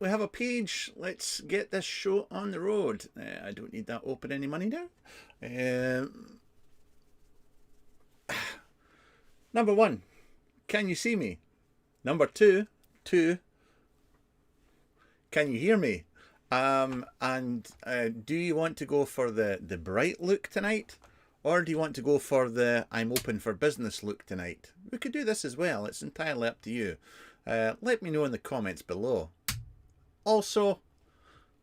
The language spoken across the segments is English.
we have a page. Let's get this show on the road. I don't need that open any money now. Number one, can you see me? Number two, can you hear me? And do you want to go for the bright look tonight? Or do you want to go for the I'm open for business look tonight? We could do this as well. It's entirely up to you. Let me know in the comments below. Also,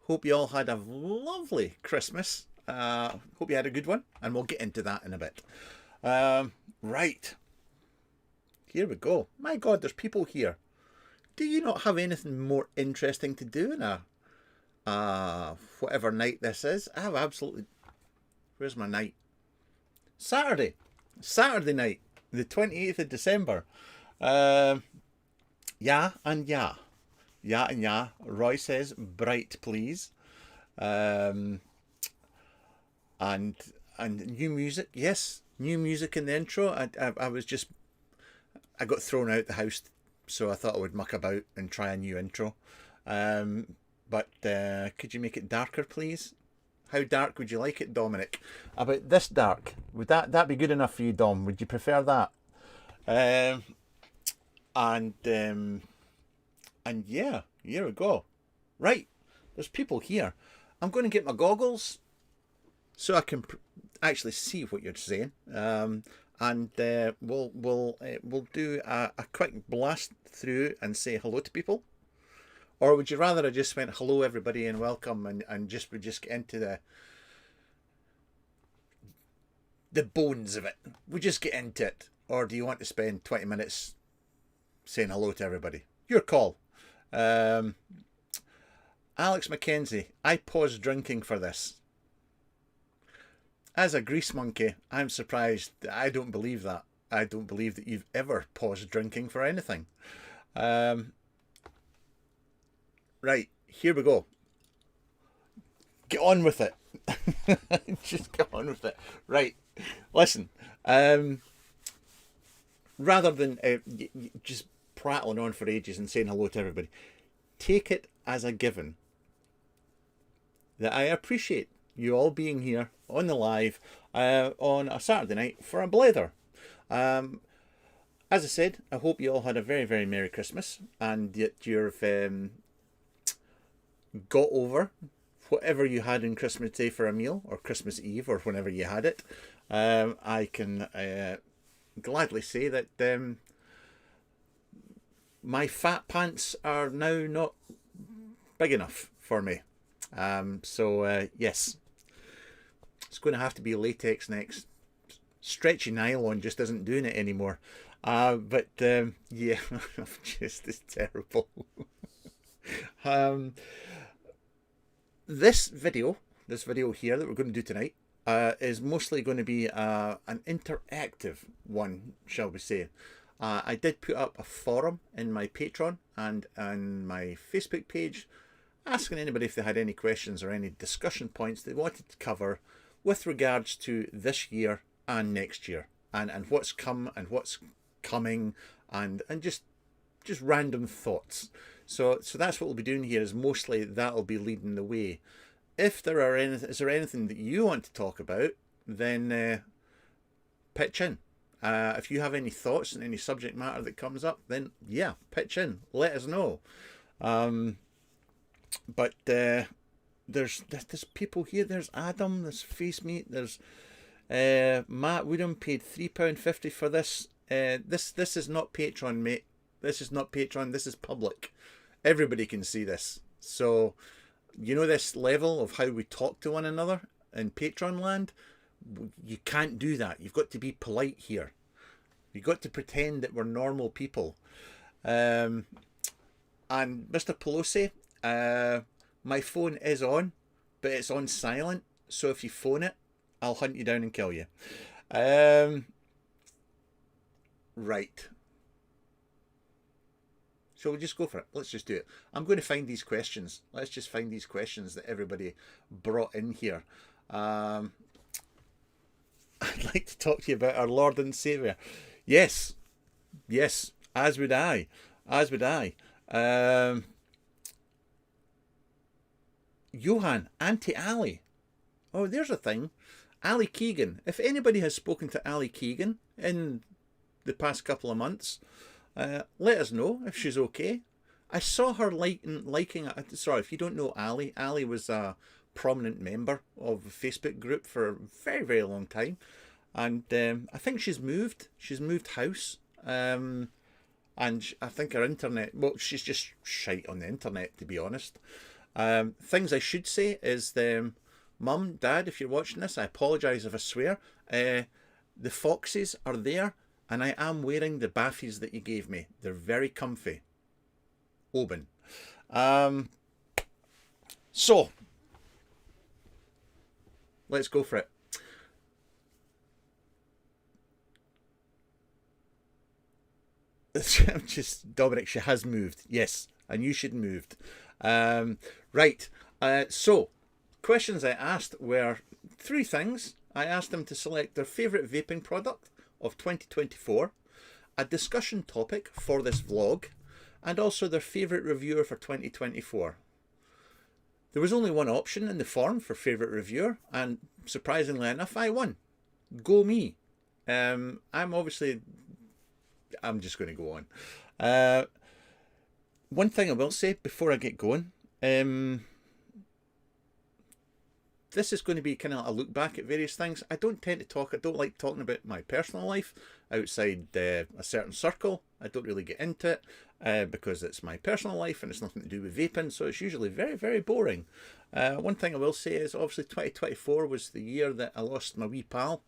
hope you all had a lovely Christmas. Hope you had a good one. And we'll get into that in a bit. Right. Here we go. My God, there's people here. Do you not have anything more interesting to do in a whatever night this is? I have absolutely... Where's my night? Saturday night, the 28th of December. Yeah and yeah. Yeah and yeah. Roy says, bright please. And new music. Yes, new music in the intro. I got thrown out the house, so I thought I would muck about and try a new intro. But could you make it darker, please? How dark would you like it, Dominic? About this dark. Would that be good enough for you, Dom? Would you prefer that? And yeah, here we go. Right, there's people here. I'm going to get my goggles so I can actually see what you're saying. And we'll do a quick blast through and say hello to people. Or would you rather I just went hello everybody and welcome and we just get into the bones of it? We just get into it. Or do you want to spend 20 minutes saying hello to everybody? Your call. Alex McKenzie, I paused drinking for this. As a grease monkey, I'm surprised. I don't believe that. I don't believe that you've ever paused drinking for anything. Right, here we go. Get on with it. Just get on with it. Right, listen. Rather than just prattling on for ages and saying hello to everybody, take it as a given that I appreciate you all being here on the live on a Saturday night for a blather. As I said, I hope you all had a very, very Merry Christmas and that you've got over whatever you had on Christmas Day for a meal, or Christmas Eve, or whenever you had it. I can gladly say that my fat pants are now not big enough for me. So yes, it's going to have to be latex next. Stretchy nylon just isn't doing it anymore. But yeah, just is terrible. This video here that we're going to do tonight is mostly going to be an interactive one, shall we say. I did put up a forum in my Patreon and on my Facebook page asking anybody if they had any questions or any discussion points they wanted to cover with regards to this year and next year and what's come and what's coming and just random thoughts. So that's what we'll be doing here, is mostly that'll be leading the way. If there are is there anything that you want to talk about, then pitch in. If you have any thoughts on any subject matter that comes up, then yeah, pitch in. Let us know. But there's people here. There's Adam. There's Face Meat. There's Matt Woodham paid £3.50 for this. This is not Patreon, mate. This is not Patreon. This is public. Everybody can see this. So, you know this level of how we talk to one another in Patreon land? You can't do that. You've got to be polite here. You've got to pretend that we're normal people. And Mr. Pelosi, my phone is on, but it's on silent. So if you phone it, I'll hunt you down and kill you. Right. So we'll just go for it. Let's just do it. I'm going to find these questions. Let's just find these questions that everybody brought in here. I'd like to talk to you about our Lord and Saviour. Yes. Yes. As would I. As would I. Johan, Auntie Ali. Oh, there's a thing. Ali Keegan. If anybody has spoken to Ali Keegan in the past couple of months, let us know if she's okay. I saw her liking. Sorry, if you don't know Ali, Ali was a prominent member of a Facebook group for a very, very long time, and I think she's moved. She's moved house, and I think her internet. Well, she's just shite on the internet, to be honest. Things I should say is, Mum, Dad, if you're watching this, I apologise if I swear. The foxes are there, and I am wearing the baffies that you gave me. They're very comfy. Oben. So, let's go for it. Just Dominic, she has moved. Yes, I knew she'd moved. Right. So, questions I asked were three things. I asked them to select their favourite vaping product of 2024, a discussion topic for this vlog, and also their favourite reviewer for 2024. There was only one option in the form for favourite reviewer, and surprisingly enough, I won. Go me. I'm just going to go on. One thing I will say before I get going, this is going to be kind of a look back at various things. I don't like talking about my personal life outside a certain circle. I don't really get into it because it's my personal life and it's nothing to do with vaping, so it's usually very, very boring. One thing I will say is obviously 2024 was the year that I lost my wee pal,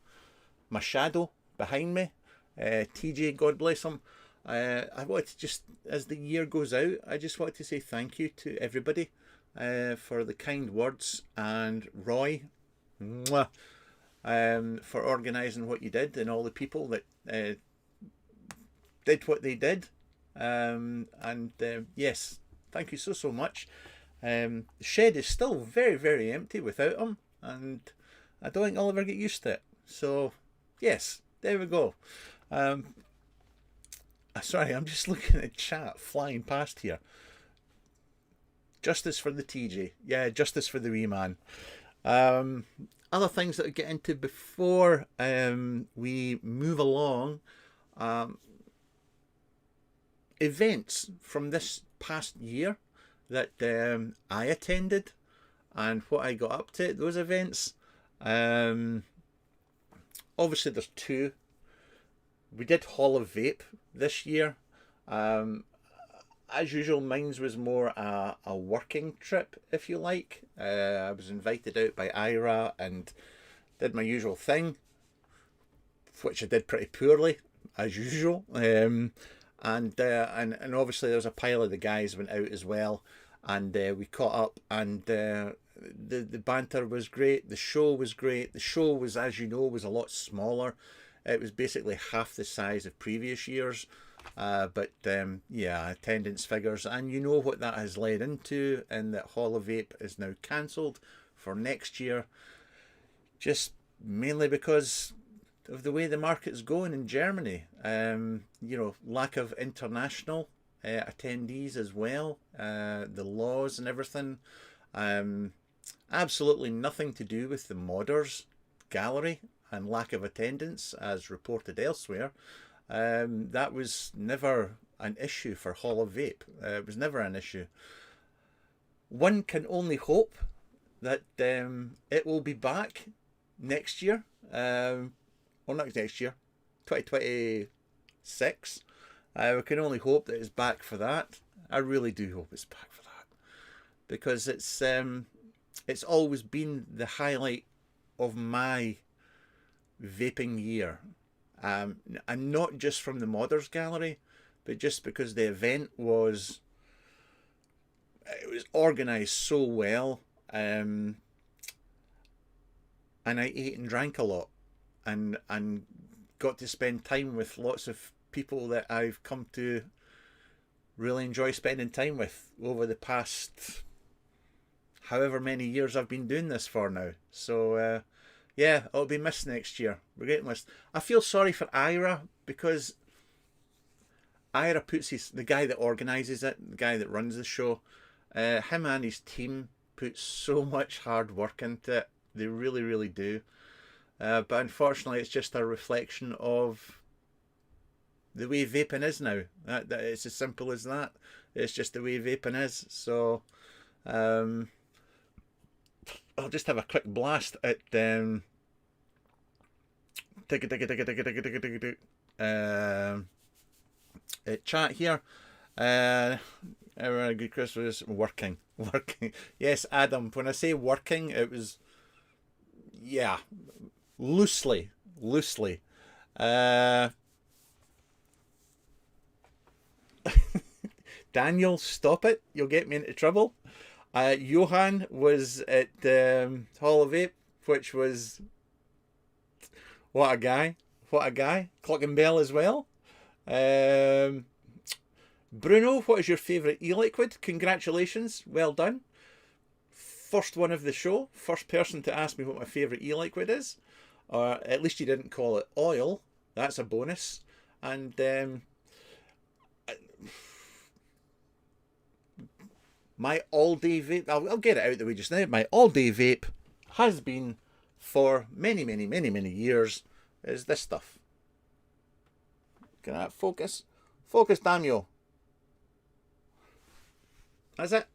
my shadow behind me, TJ, God bless him. I wanted to just, as the year goes out, I just wanted to say thank you to everybody for the kind words, and Roy, mwah, for organising what you did, and all the people that did what they did. Yes, thank you so much. The shed is still very, very empty without him, and I don't think I'll ever get used to it. So, yes, there we go. Sorry, I'm just looking at chat flying past here. Justice for the TJ. Yeah, justice for the wee man. Other things that I get into before we move along. Events from this past year that I attended and what I got up to at those events. Obviously, there's two. We did Hall of Vape this year. As usual, mine was more a working trip, if you like. I was invited out by Ira and did my usual thing, which I did pretty poorly, as usual. And obviously there was a pile of the guys went out as well, and we caught up, and the banter was great. The show was great. The show was, as you know, was a lot smaller. It was basically half the size of previous years. Yeah, attendance figures, and you know what that has led into, and that Hall of Vape is now cancelled for next year, just mainly because of the way the market's going in Germany. Lack of international attendees as well, the laws and everything. Absolutely nothing to do with the modders gallery and lack of attendance as reported elsewhere. That was never an issue for Hall of Vape. It was never an issue. One can only hope that it will be back next year. Or not next year, 2026. We can only hope that it's back for that. I really do hope it's back for that, because it's always been the highlight of my vaping year. And not just from the modders gallery, but just because the event was organised so well, and I ate and drank a lot, and got to spend time with lots of people that I've come to really enjoy spending time with over the past however many years I've been doing this for now. So yeah, it'll be missed next year. We're getting missed. I feel sorry for Ira, because Ira puts the guy that organises it, the guy that runs the show, him and his team put so much hard work into it. They really, really do. But unfortunately, it's just a reflection of the way vaping is now. It's as simple as that. It's just the way vaping is. So I'll just have a quick blast at chat here. A good Christmas. Working. Yes, Adam. When I say working, it was, yeah, loosely. Daniel, stop it. You'll get me into trouble. Johan was at Hall of Vape, which was, what a guy. Clock and Bell as well. Bruno, what is your favourite e-liquid? Congratulations, well done. First one of the show, first person to ask me what my favourite e-liquid is. Or at least you didn't call it oil. That's a bonus. And my all-day vape, I'll get it out of the way just now. My all-day vape has been for many years is this stuff. Can I focus? Focus, damn you. That's it.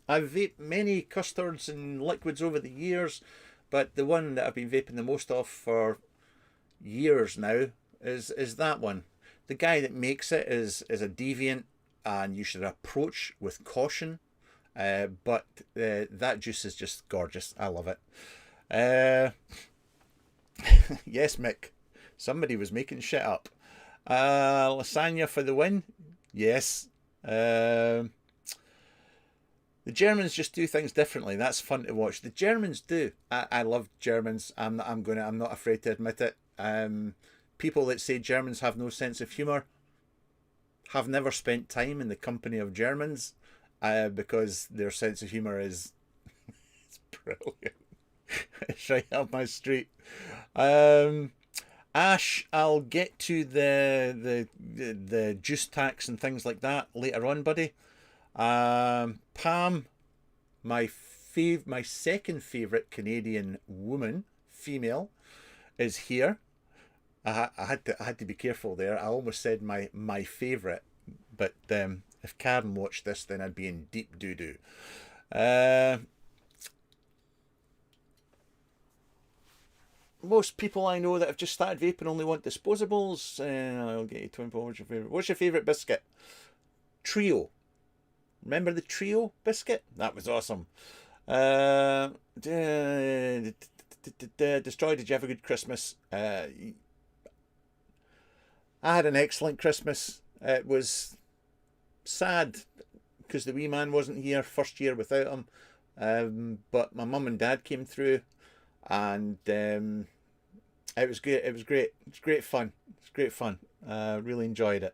I've vaped many custards and liquids over the years, but the one that I've been vaping the most of for years now is that one. The guy that makes it is a deviant, and you should approach with caution. But that juice is just gorgeous. I love it. Yes, Mick. Somebody was making shit up. Lasagna for the win. Yes. The Germans just do things differently. That's fun to watch. The Germans do. I love Germans. I'm not afraid to admit it. People that say Germans have no sense of humour have never spent time in the company of Germans, because their sense of humour is it's brilliant. It's right up my street. Ash, I'll get to the juice tax and things like that later on, buddy. Pam, my second favourite Canadian woman, female, is here. I had to be careful there. I almost said my favourite, but if Karen watched this, then I'd be in deep doo-doo. Most people I know that have just started vaping only want disposables. I'll get you twin. What's your favourite biscuit? Trio. Remember the Trio biscuit? That was awesome. Destroy, did you have a good Christmas? I had an excellent Christmas. It was sad because the wee man wasn't here, first year without him. But my mum and dad came through, and it was great. It was great. It's great fun. It's great fun. Really enjoyed it.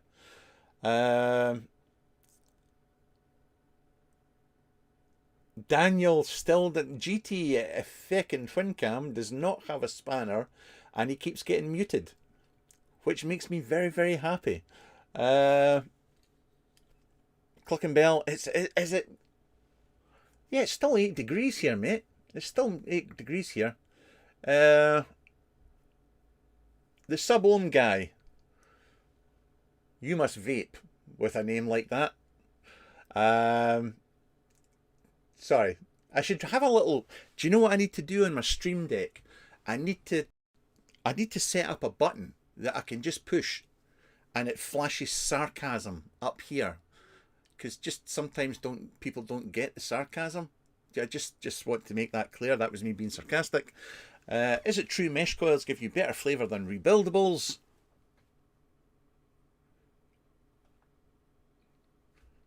Daniel still that GT feckin' twin cam does not have a spanner, and he keeps getting muted, which makes me very happy. Clock and Bell, is it? Yeah, it's still 8 degrees here, mate. It's still 8 degrees here. The sub-ohm guy. You must vape with a name like that. Sorry, I should have a little. Do you know what I need to do on my Stream Deck? I need to set up a button that I can just push, and it flashes sarcasm up here, because just sometimes people don't get the sarcasm. I just want to make that clear. That was me being sarcastic. Is it true mesh coils give you better flavour than rebuildables?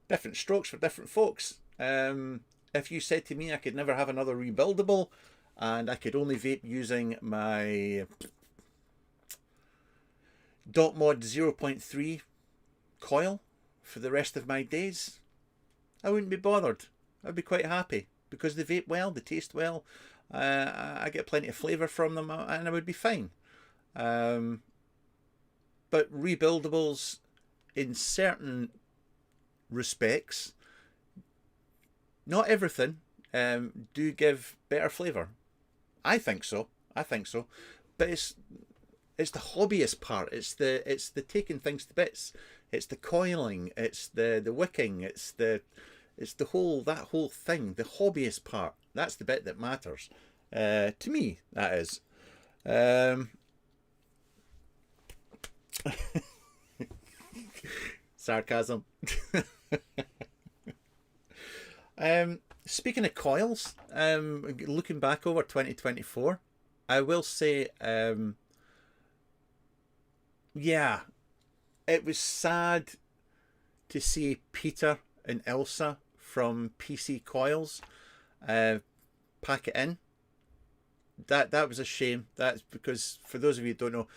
Different strokes for different folks. If you said to me I could never have another rebuildable, and I could only vape using my Dot Mod 0.3 coil for the rest of my days, I wouldn't be bothered. I'd be quite happy, because they vape well, they taste well, I get plenty of flavour from them, and I would be fine. But rebuildables, in certain respects, Not everything do give better flavour. I think so. I think so. But it's the hobbyist part. It's the taking things to bits. It's the coiling. It's the wicking. It's the whole that whole thing. The hobbyist part. That's the bit that matters. To me, that is. Um, Sarcasm. Speaking of coils, looking back over 2024, I will say, yeah, it was sad to see Peter and Elsa from PC Coils pack it in. That was a shame. That's because, for those of you who don't know,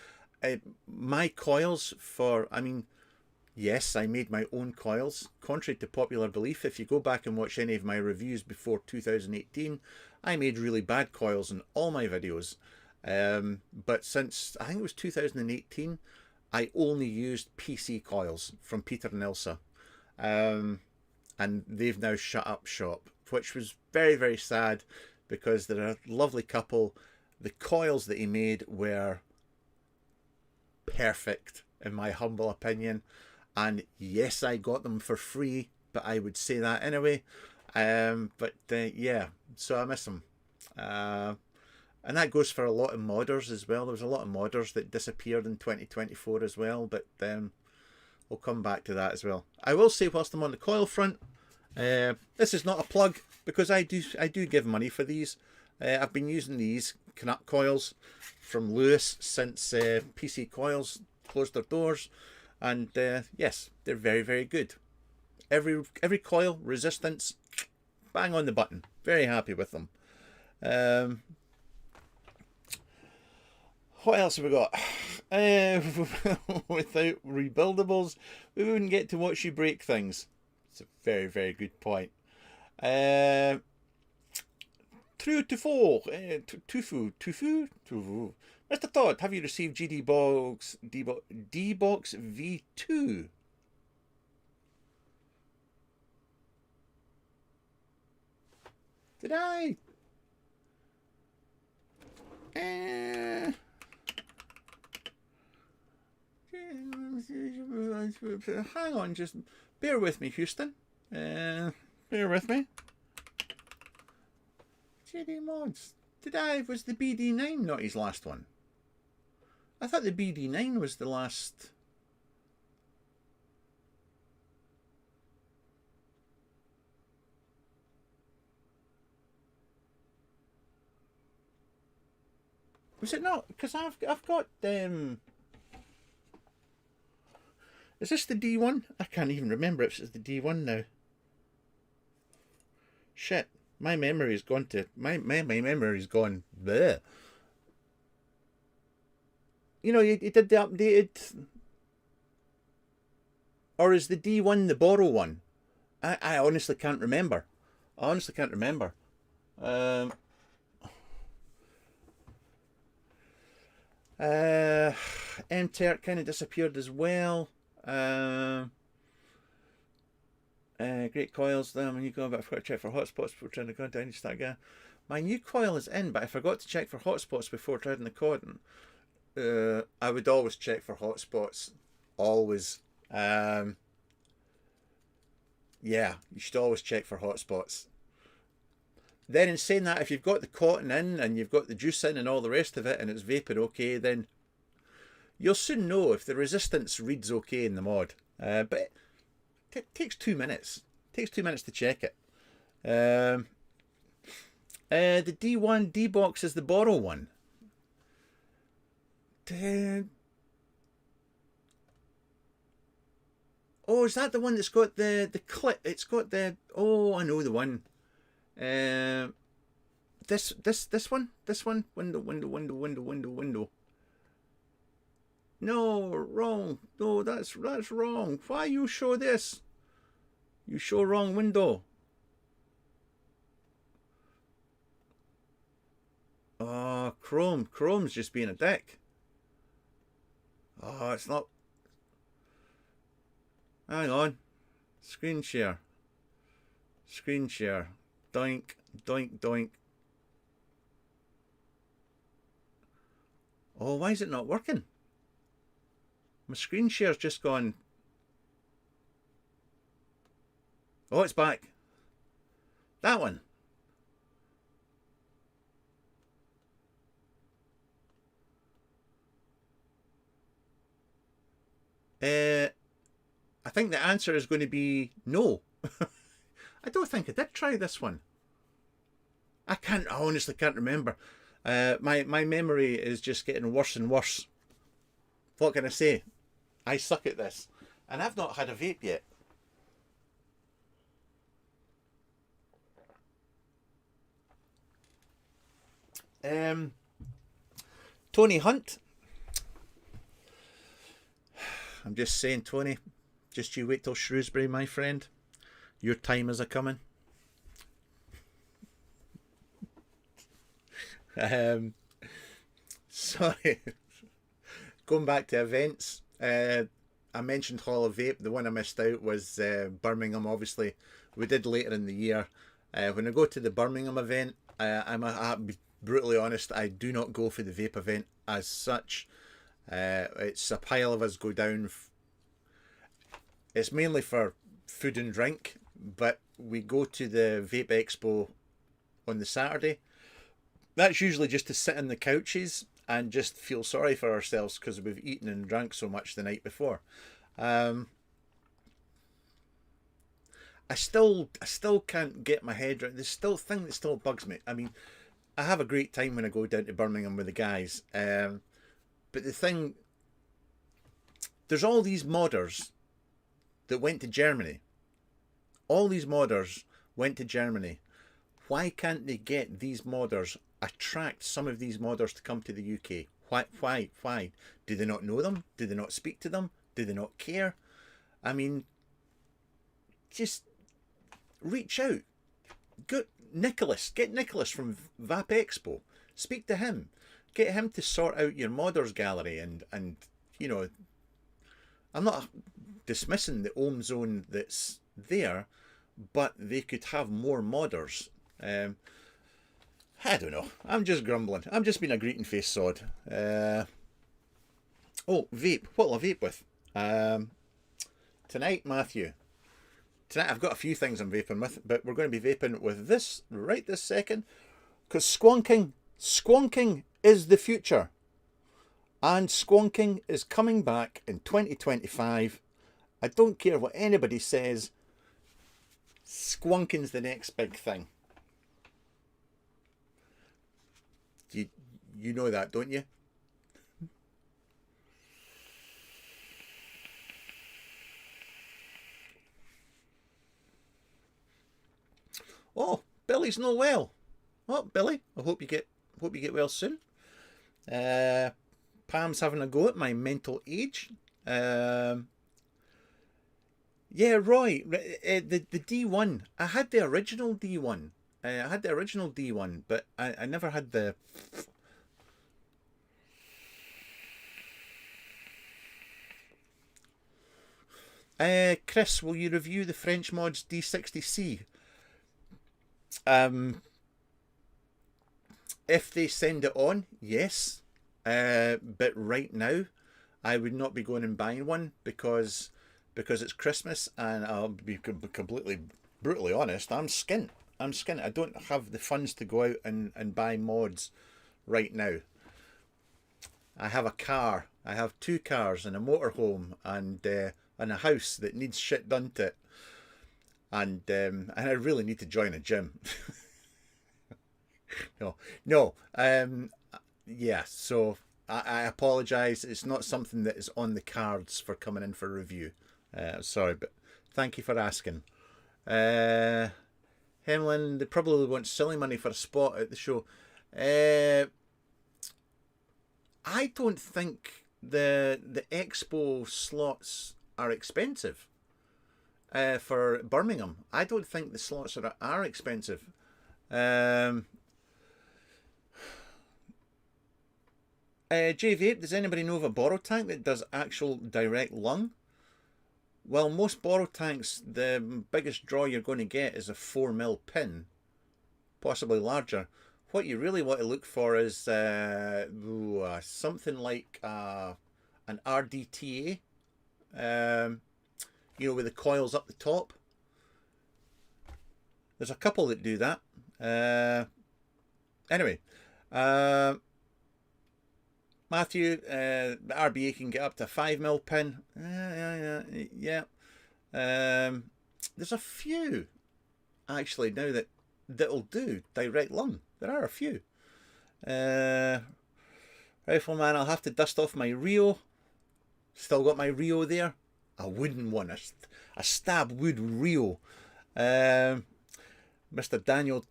my coils for, I mean, yes, I made my own coils. Contrary to popular belief, if you go back and watch any of my reviews before 2018, I made really bad coils in all my videos. But since, I think it was 2018, I only used PC coils from Peter and Elsa. And they've now shut up shop, which was very, very sad because they're a lovely couple. The coils that he made were perfect, in my humble opinion. And yes, I got them for free, but I would say that anyway. Yeah, so I miss them. And that goes for a lot of modders as well. There was a lot of modders that disappeared in 2024 as well, but we'll come back to that as well. I will say, whilst I'm on the coil front, this is not a plug because I do give money for these. I've been using these Canuck coils from Lewis since PC Coils closed their doors. And yes, they're very, very good. Every coil, resistance, bang on the button. Very happy with them. What else have we got? Without rebuildables, we wouldn't get to watch you break things. It's a very, very good point. True to four. Tufu. Mr. Todd, have you received D-Box V2? Did I? Hang on, just bear with me, Houston. Bear with me. JD Mods. Did I? Was the BD9 not his last one? I thought the BD9 was the last. Was it not? Because I've got is this the D1? I can't even remember if it's the D1 now. Shit, my memory's gone to my memory's gone there. You know, you did the updated, or is the D1 the borrow one? I honestly can't remember. MTERT kind of disappeared as well. Great coils then when you go, but I forgot to check for hotspots before trying to go down. Start again. My new coil is in, but I forgot to check for hotspots before trying the cordon. I would always check for hotspots. Always. Yeah, you should always check for hotspots. Then in saying that, if you've got the cotton in and you've got the juice in and all the rest of it and it's vaping okay, then you'll soon know if the resistance reads okay in the mod. But it takes 2 minutes. It takes 2 minutes to check it. The D1 D-Box is the borrow one. Oh, is that the one that's got the clip? It's got the... Oh, I know the one. This one? This one? Window. No, wrong. No, that's wrong. Why you show this? You show wrong window. Oh, Chrome's just being a dick. Oh, it's not. Hang on. Screen share. doink, doink, doink. Oh, why is it not working? My screen share's just gone. Oh, it's back. That one. I think the answer is going to be no. I don't think I did try this one. I honestly can't remember. My memory is just getting worse and worse. What can I say? I suck at this. And I've not had a vape yet. Tony Hunt. I'm just saying, Tony, just you wait till Shrewsbury, my friend. Your time is a-coming. Sorry. Going back to events, I mentioned Hall of Vape. The one I missed out was Birmingham, obviously. We did later in the year. When I go to the Birmingham event, I'll be brutally honest, I do not go for the vape event as such. It's a pile of us go down. It's mainly for food and drink, but we go to the Vape Expo on the Saturday. That's usually just to sit on the couches and just feel sorry for ourselves because we've eaten and drank so much the night before. I still can't get my head around. There's still a thing that still bugs me. I mean, I have a great time when I go down to Birmingham with the guys. But the thing, there's all these modders that went to Germany. All these modders went to Germany. Why can't they get these modders, attract some of these modders to come to the UK? Why? Do they not know them? Do they not speak to them? Do they not care? I mean, just reach out. Get Nicholas from Vap Expo. Speak to him. Get him to sort out your modders gallery and you know, I'm not dismissing the Ohm Zone that's there, but they could have more modders. I don't know. I'm just grumbling. I'm just being a greeting face sod. Oh, vape. What'll I vape with? Tonight, Matthew. Tonight I've got a few things I'm vaping with, but we're going to be vaping with this right this second, because squonking is the future, and squonking is coming back in 2025. I don't care what anybody says. Squonking's the next big thing. You know that, don't you? Oh, Billy's no well. Oh, Billy, I hope you get well soon. Pam's having a go at my mental age. Yeah, Roy, the D1. I had the original D1. But I never had the. Chris, will you review the French Mods D60C? If they send it on, yes. But right now, I would not be going and buying one because it's Christmas, and I'll be completely brutally honest. I'm skint. I don't have the funds to go out and buy mods right now. I have a car. I have 2 cars and a motorhome and a house that needs shit done to it. And I really need to join a gym. No. Yeah. So I apologise. It's not something that is on the cards for coming in for review. Sorry, but thank you for asking. Hemlin, they probably want silly money for a spot at the show. I don't think the expo slots are expensive. For Birmingham, I don't think the slots are expensive. J-Vape, does anybody know of a borrow tank that does actual direct lung? Well, most borrow tanks, the biggest draw you're going to get is a 4mm pin possibly larger. What you really want to look for is something like an RDTA, with the coils up the top. There's a couple that do that. Anyway, Matthew, the RBA can get up to 5mm pin. Yeah. There's a few actually now that'll do direct lung. There are a few. Rifleman, I'll have to dust off my Rio. Still got my Rio there. A wooden one, a stab wood Rio. Mr. Daniel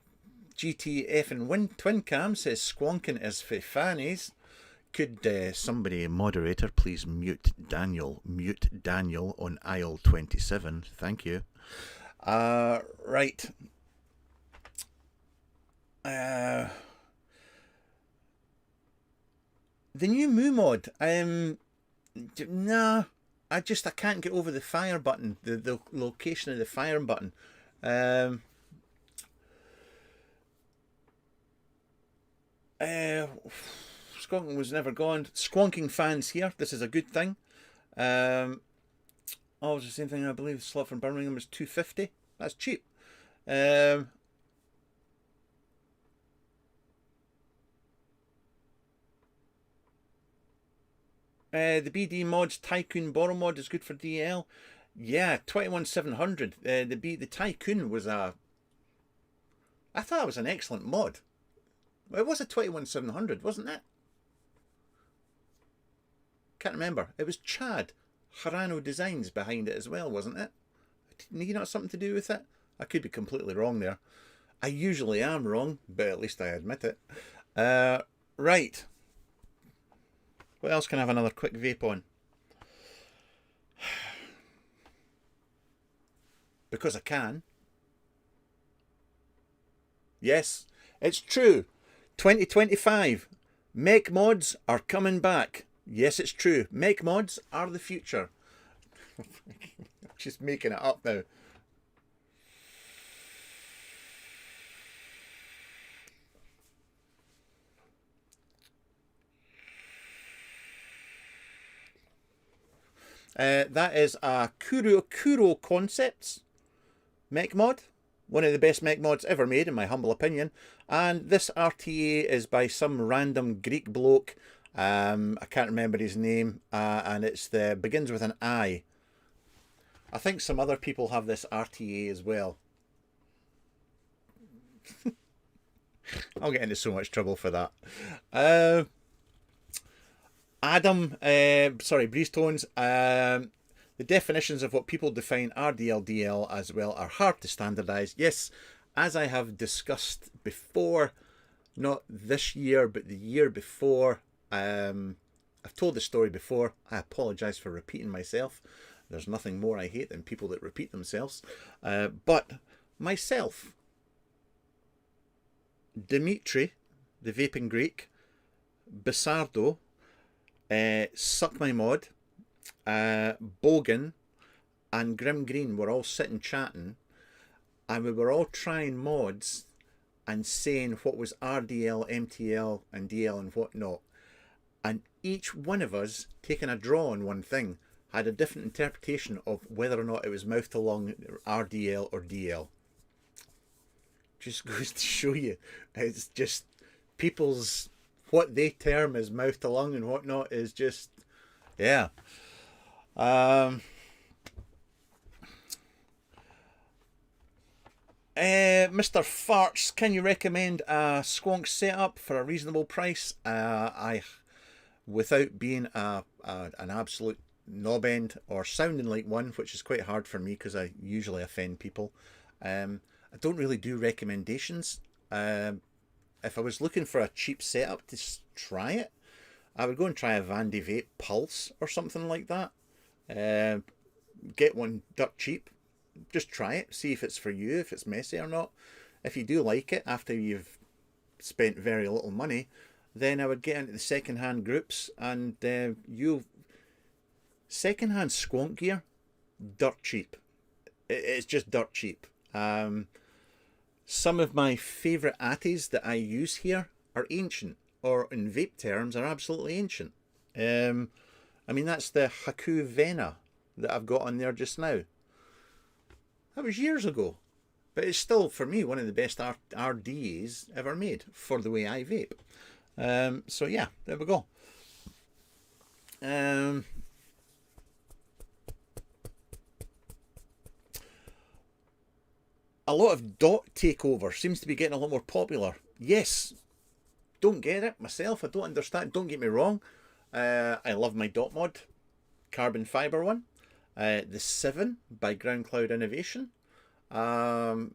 GTF and Twin Cam says squonking is for fannies. Could somebody, moderator, please mute Daniel on aisle 27? Thank you. Right. The new Moo mod. Nah, I can't get over the fire button. The location of the fire button. Squonking was never gone. Squonking fans here. This is a good thing. Oh, it's the same thing. I believe the slot from Birmingham was $250. That's cheap. The BD mods Tycoon Borrow mod is good for DL. Yeah, 21700. The Tycoon was I thought it was an excellent mod. It was a 21700, wasn't it? Can't remember. It was Chad Harano Designs behind it as well, wasn't it? Did he not have something to do with it? I could be completely wrong there. I usually am wrong, but at least I admit it. Right. What else can I have another quick vape on? Because I can. Yes, it's true. 2025. Mech mods are coming back. Yes, it's true. Mech mods are the future. I'm just making it up now. That is a Kuro Concepts mech mod. One of the best mech mods ever made, in my humble opinion. And this RTA is by some random Greek bloke. I can't remember his name. And begins with an I. I think some other people have this RTA as well. I'll get into so much trouble for that. Breeze Tones. The definitions of what people define RDL-DL as well are hard to standardise. Yes, as I have discussed before, not this year, but the year before. I've told the story before. I apologise for repeating myself. There's nothing more I hate than people that repeat themselves. But myself, Dimitri, the vaping Greek, Bissardo, Suck My Mod, Bogan and Grim Green were all sitting chatting, and we were all trying mods and saying what was RDL, MTL and DL and what not. And each one of us, taking a draw on one thing, had a different interpretation of whether or not it was mouth to lung, RDL or DL. Just goes to show you, it's just people's, what they term as mouth to lung and whatnot is just, yeah. Mr. Farts, can you recommend a squonk setup for a reasonable price? Without being an absolute knob end or sounding like one, which is quite hard for me because I usually offend people. I don't really do recommendations. If I was looking for a cheap setup to try it, I would go and try a Vandy Vape Pulse or something like that. Get one dirt cheap. Just try it. See if it's for you, if it's messy or not. If you do like it after you've spent very little money, then I would get into the second-hand groups and second-hand squonk gear, dirt cheap. It's just dirt cheap. Some of my favourite atties that I use here are ancient, or in vape terms, are absolutely ancient. I mean, that's the Haku Vena that I've got on there just now. That was years ago. But it's still, for me, one of the best RDAs ever made for the way I vape. So yeah, there we go. A lot of dot takeover seems to be getting a lot more popular. Yes, don't get it myself. I don't understand. Don't get me wrong. I love my dot mod, carbon fiber one. The 7 by Ground Cloud Innovation. The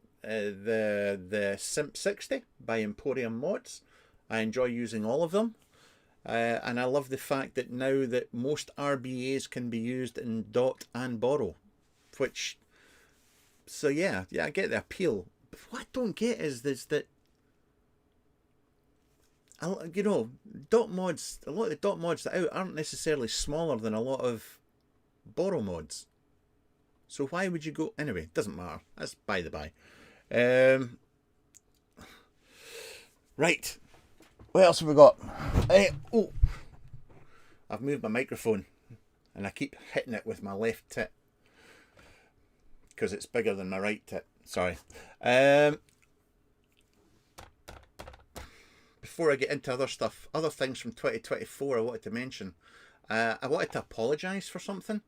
Simp 60 by Emporium Mods. I enjoy using all of them. And I love the fact that now that most RBAs can be used in dot and borrow, which, so yeah, I get the appeal. But what I don't get is this, that, you know, dot mods, a lot of the dot mods that are out aren't necessarily smaller than a lot of borrow mods. So why would you go, anyway, doesn't matter, that's by the by. Right, what else have we got? Oh, I've moved my microphone and I keep hitting it with my left tit because it's bigger than my right tit. Sorry. Before I get into other stuff, other things from 2024 I wanted to mention. I wanted to apologise for something.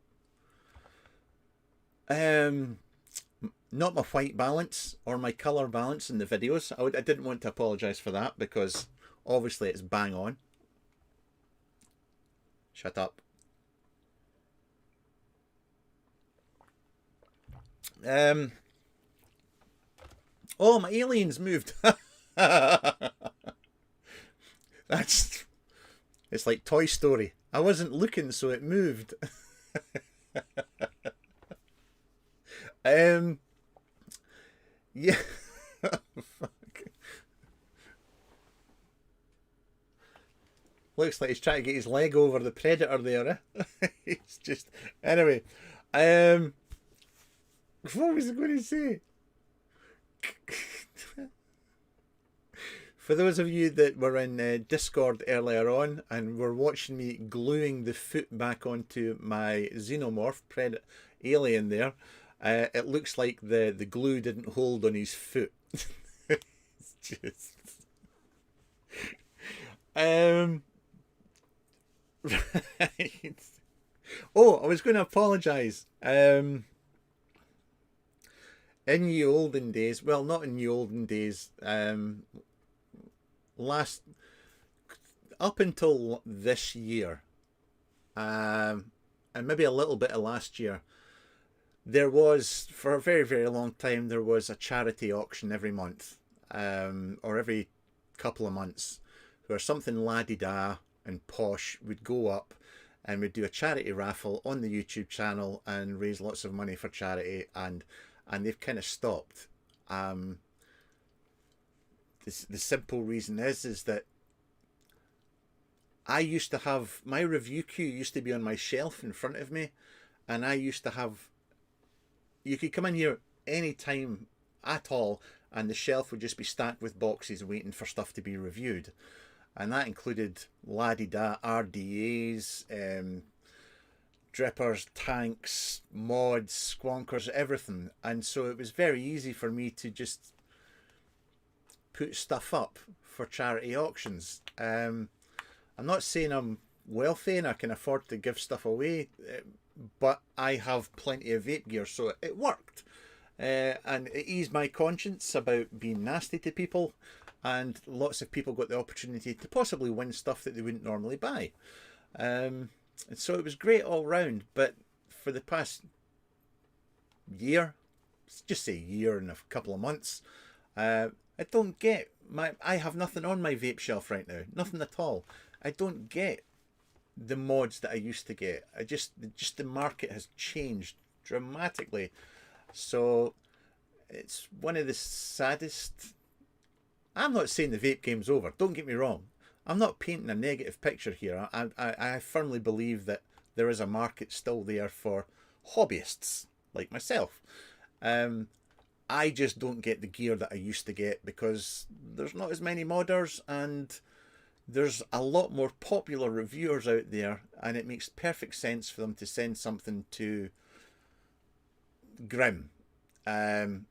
Not my white balance or my colour balance in the videos. I didn't want to apologise for that because obviously it's bang on. Shut up. Oh, my aliens moved. That's, it's like Toy Story. I wasn't looking, so it moved. Yeah. Fuck. Looks like he's trying to get his leg over the predator there. It's just, anyway. What was I going to say? For those of you that were in Discord earlier on and were watching me gluing the foot back onto my xenomorph alien there, it looks like the glue didn't hold on his foot. It's just... Right. Oh, I was going to apologise. In the olden days, well, not in the olden days, up until this year, and maybe a little bit of last year, there was, for a very, very long time, there was a charity auction every month, or every couple of months, where something la-di-da and posh would go up and we'd do a charity raffle on the YouTube channel and raise lots of money for charity, and they've kind of stopped. The simple reason is that I used to have, my review queue used to be on my shelf in front of me, and I used to have, you could come in here any time at all and the shelf would just be stacked with boxes waiting for stuff to be reviewed. And that included la-di-da, RDAs, drippers, tanks, mods, squonkers, everything. And so it was very easy for me to just put stuff up for charity auctions. I'm not saying I'm wealthy and I can afford to give stuff away, but I have plenty of vape gear, so it worked. And it eased my conscience about being nasty to people, and lots of people got the opportunity to possibly win stuff that they wouldn't normally buy. And so it was great all round, but for the past year, just say year and a couple of months, I don't get I have nothing on my vape shelf right now, nothing at all. I don't get the mods that I used to get. Just the market has changed dramatically. So it's one of the saddest. I'm not saying the vape game's over, don't get me wrong. I'm not painting a negative picture here. I firmly believe that there is a market still there for hobbyists like myself. I just don't get the gear that I used to get because there's not as many modders and there's a lot more popular reviewers out there, and it makes perfect sense for them to send something to Grim to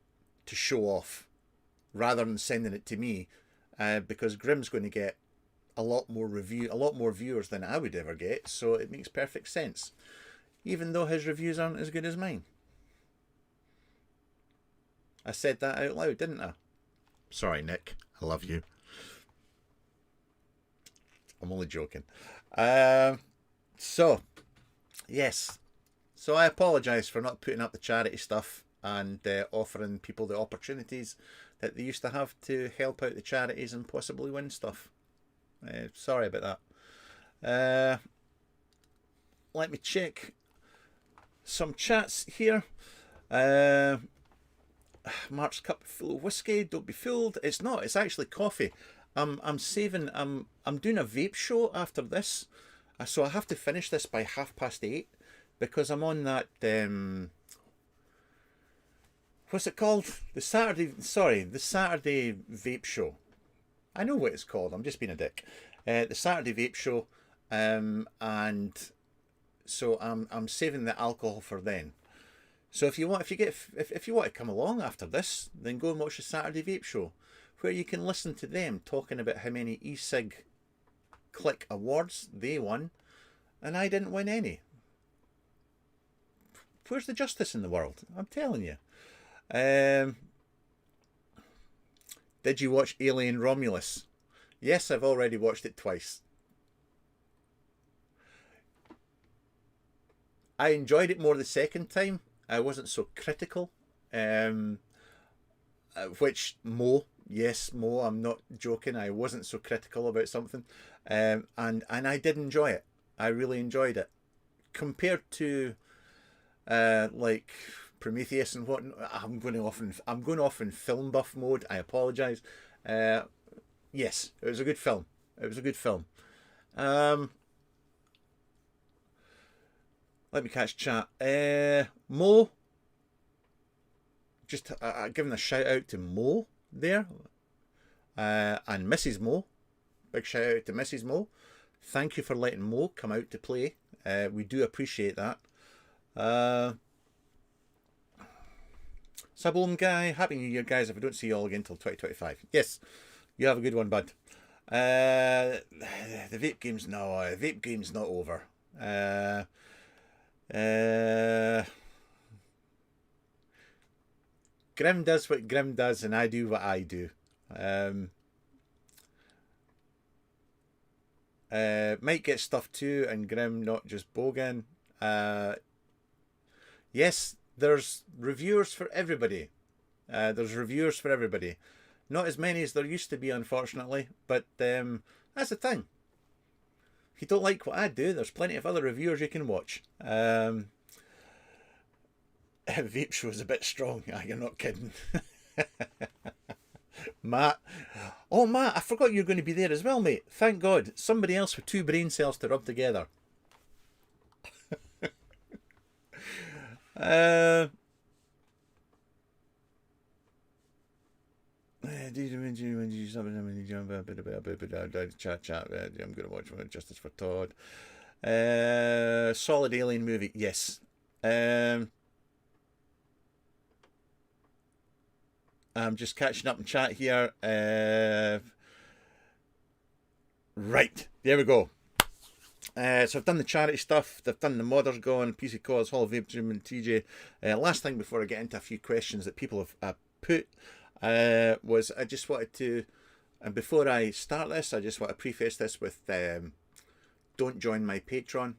show off rather than sending it to me, because Grim's going to get a lot more viewers than I would ever get, so it makes perfect sense, even though his reviews aren't as good as mine. I said that out loud, didn't I? Sorry, Nick. I love you. I'm only joking. So, yes. So I apologise for not putting up the charity stuff and offering people the opportunities that they used to have to help out the charities and possibly win stuff. Sorry about that. Let me check some chats here. Mark's cup full of whiskey. Don't be fooled. It's not. It's actually coffee. I'm saving. I'm doing a vape show after this, so I have to finish this by 8:30 because I'm on that. What's it called? The Saturday vape show. I know what it's called. I'm just being a dick. The Saturday vape show, and so I'm saving the alcohol for then. So if you want to come along after this, then go and watch the Saturday vape show, where you can listen to them talking about how many e-cig click awards they won, and I didn't win any. Where's the justice in the world? I'm telling you. Did you watch Alien Romulus? Yes, I've already watched it twice. I enjoyed it more the second time. I wasn't so critical. Which yes, I'm not joking. I wasn't so critical about something, and I did enjoy it. I really enjoyed it compared to like Prometheus and what. I'm going off in film buff mode. I apologise. Yes, it was a good film. Let me catch chat. Mo, just giving a shout out to Mo there, and Mrs. Mo. Big shout out to Mrs. Mo. Thank you for letting Mo come out to play. We do appreciate that. Sublime guy, happy New Year, guys. If I don't see you all again until 2025. Yes, you have a good one, bud. The vape game's not over. Grim does what Grim does, and I do what I do. Might get stuff too, and Grim not just Bogan. Yes, there's reviewers for everybody. Not as many as there used to be, unfortunately, but that's the thing. If you don't like what I do, there's plenty of other reviewers you can watch. Vape show is a bit strong. You're not kidding. Matt. Oh, Matt, I forgot you were going to be there as well, mate. Thank God. Somebody else with two brain cells to rub together. Chat. I'm going to watch Justice for Todd. Solid Alien movie. Yes. I'm just catching up in chat here. Right. There we go. So I've done the charity stuff. They've done the modders gone, PC calls, Hall of Vape Zoom and TJ. Last thing before I get into a few questions that people have put was I just wanted to, and before I start this, I just want to preface this with don't join my Patreon.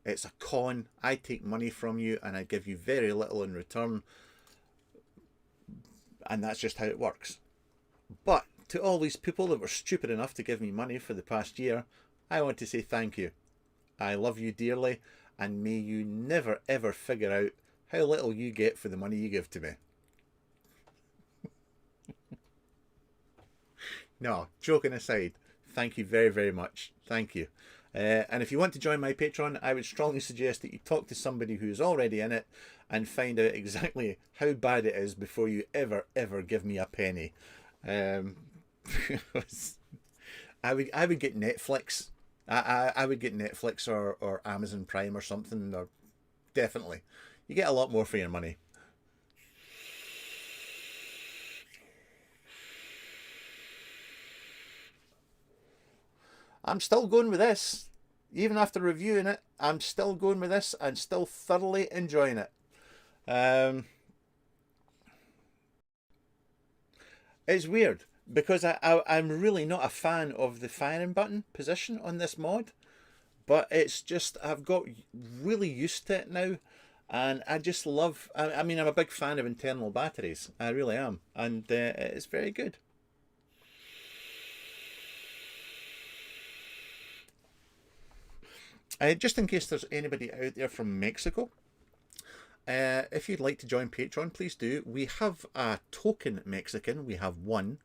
It's a con. I take money from you and I give you very little in return. And that's just how it works. But to all these people that were stupid enough to give me money for the past year, I want to say thank you. I love you dearly, and may you never ever figure out how little you get for the money you give to me. No, joking aside, thank you very, very much. Thank you. And if you want to join my Patreon, I would strongly suggest that you talk to somebody who is already in it and find out exactly how bad it is before you ever give me a penny. I would get Netflix. I would get Netflix or Amazon Prime or something. Or definitely, you get a lot more for your money. I'm still going with this. Even after reviewing it, I'm still going with this and still thoroughly enjoying it. It's weird because I'm really not a fan of the firing button position on this mod, but it's just I've got really used to it now, and I just love. I mean, I'm a big fan of internal batteries. I really am, and it's very good. Just in case there's anybody out there from Mexico, if you'd like to join Patreon, please do. We have a token Mexican. We have one.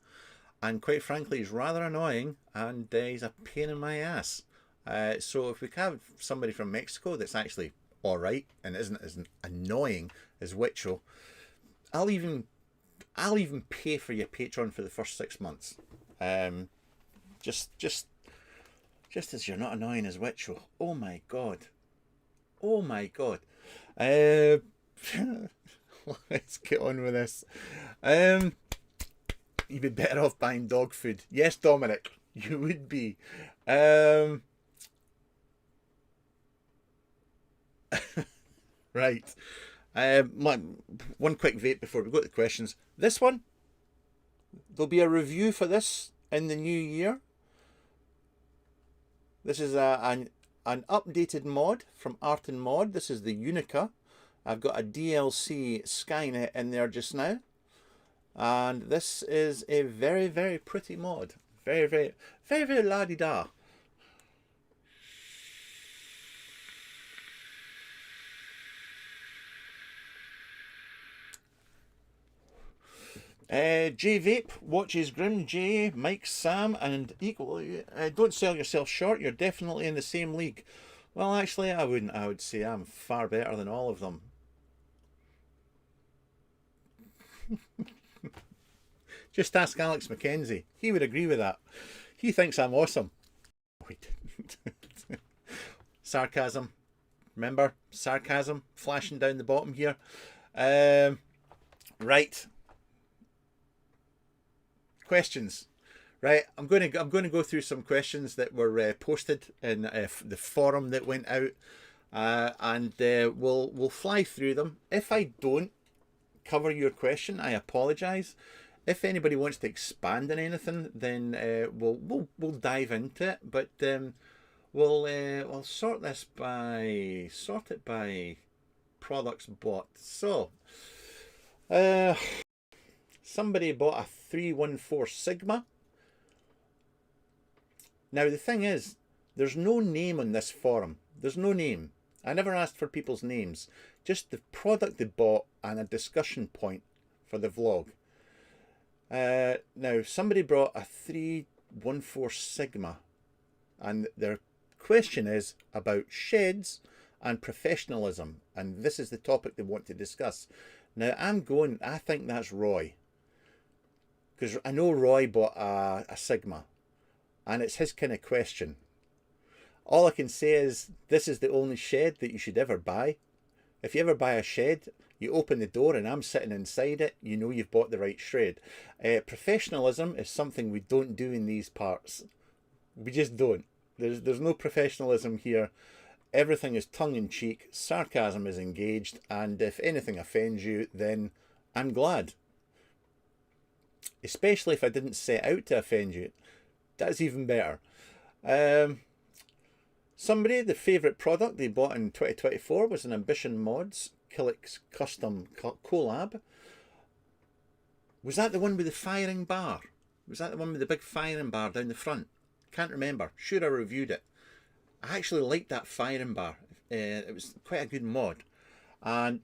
And quite frankly, he's rather annoying and he's a pain in my ass. So if we have somebody from Mexico that's actually alright and isn't as annoying as Witcho, I'll even pay for your Patreon for the first 6 months. Just as you're not annoying as Witcho. Oh my god. Oh my god. Let's get on with this. You'd be better off buying dog food. Yes, Dominic, you would be. Right. One quick vape before we go to the questions. This one, there'll be a review for this in the new year. This is an updated mod from Art and Mod. This is the Unica. I've got a DLC Skynet in there just now. And this is a very, very pretty mod. Very, very, very, very la-di-da. J Vape watches Grim J, Mike Sam, and equally. Don't sell yourself short. You're definitely in the same league. Well, actually, I wouldn't. I would say I'm far better than all of them. Just ask Alex McKenzie. He would agree with that. He thinks I'm awesome. Wait. Sarcasm. Remember? Sarcasm flashing down the bottom here. Right. Questions. Right, I'm going to go through some questions that were posted in the forum that went out, and we'll fly through them. If I don't cover your question, I apologise. If anybody wants to expand on anything, then we'll dive into it. But we'll sort it by products bought. So, somebody bought a 314 Sigma. Now the thing is, there's no name on this forum. There's no name. I never asked for people's names. Just the product they bought and a discussion point for the vlog. Now, somebody brought a 314 Sigma, and their question is about sheds and professionalism, and this is the topic they want to discuss. Now, I think that's Roy, because I know Roy bought a Sigma, and it's his kind of question. All I can say is, this is the only shed that you should ever buy. If you ever buy a shed, you open the door and I'm sitting inside it, you know you've bought the right shed. Professionalism is something we don't do in these parts. We just don't. There's no professionalism here. Everything is tongue-in-cheek, sarcasm is engaged, and if anything offends you, then I'm glad. Especially if I didn't set out to offend you. That's even better. Somebody, the favourite product they bought in 2024 was an Ambition Mods Kilix Custom Collab. Was that the one with the firing bar? Was that the one with the big firing bar down the front? Can't remember. Sure, I reviewed it. I actually liked that firing bar. It was quite a good mod. And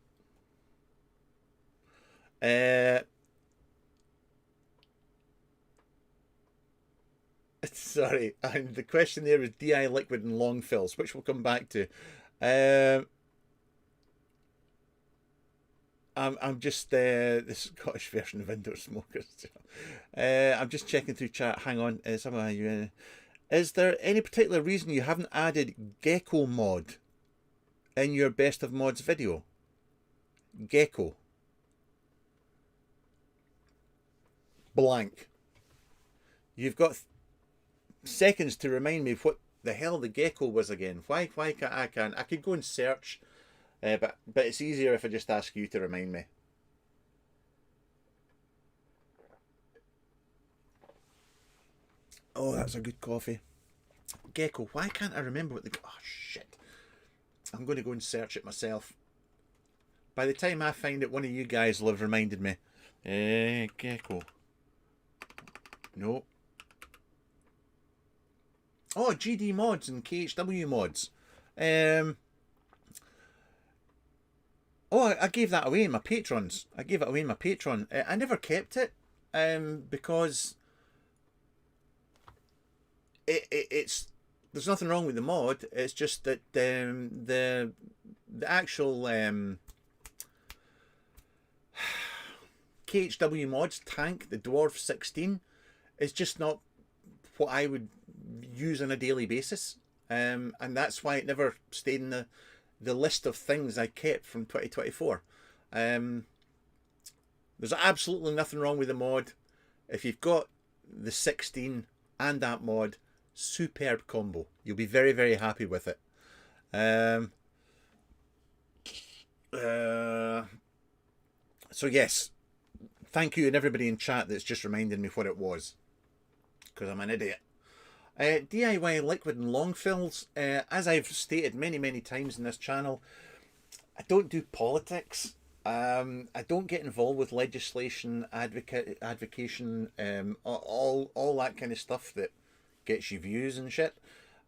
Sorry, and the question there was DI liquid and long fills, which we'll come back to. Um, I'm just the Scottish version of indoor smokers. I'm just checking through chat. Hang on, is there any particular reason you haven't added Gecko mod in your best of mods video? Gecko. Blank. You've got seconds to remind me what the hell the gecko was again. Why can't I can't? I could go and search, but it's easier if I just ask you to remind me. Oh, that's a good coffee. Gecko. Why can't I remember what the... Oh, shit. I'm going to go and search it myself. By the time I find it, one of you guys will have reminded me. Gecko. No. Oh, GD mods and KHW mods. Oh, I gave that away in my patrons. I gave it away in my Patreon. I never kept it because it's there's nothing wrong with the mod. It's just that the actual KHW mods tank, the Dwarf 16, is just not what I would use on a daily basis, and that's why it never stayed in the list of things I kept from 2024. There's absolutely nothing wrong with the mod. If you've got the 16 and that mod, superb combo. You'll be very, very happy with it. So yes, thank you and everybody in chat that's just reminded me what it was, because I'm an idiot. DIY liquid and long fills, as I've stated many times in this channel, I don't do politics. I don't get involved with legislation, advocation, all that kind of stuff that gets you views and shit.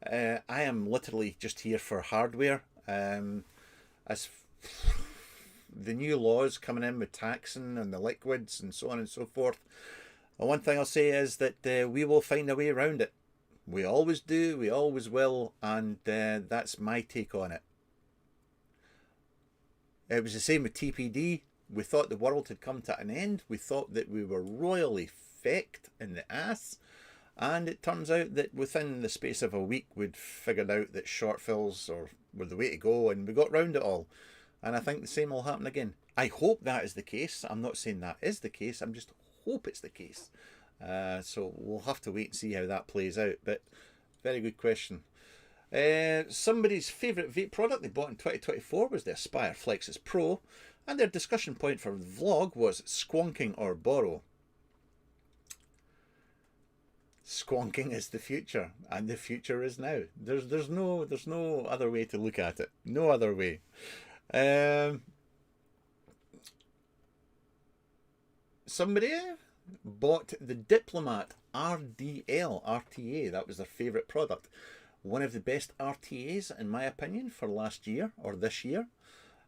I am literally just here for hardware. As the new laws coming in with taxing and the liquids and so on and so forth, one thing I'll say is that we will find a way around it. We always do, we always will, and that's my take on it. It was the same with TPD. We thought the world had come to an end. We thought that we were royally fecked in the ass. And it turns out that within the space of a week, we'd figured out that short fills were the way to go, and we got round it all. And I think the same will happen again. I hope that is the case. I'm not saying that is the case. I'm just hope it's the case. So we'll have to wait and see how that plays out. But very good question. Somebody's favourite vape product they bought in 2024 was the Aspire Flexus Pro, and their discussion point for the vlog was squonking or borrow. Squonking is the future, and the future is now. There's no other way to look at it. No other way. Somebody bought the Diplomat RDA. That was their favourite product. One of the best RTAs, in my opinion, for last year or this year.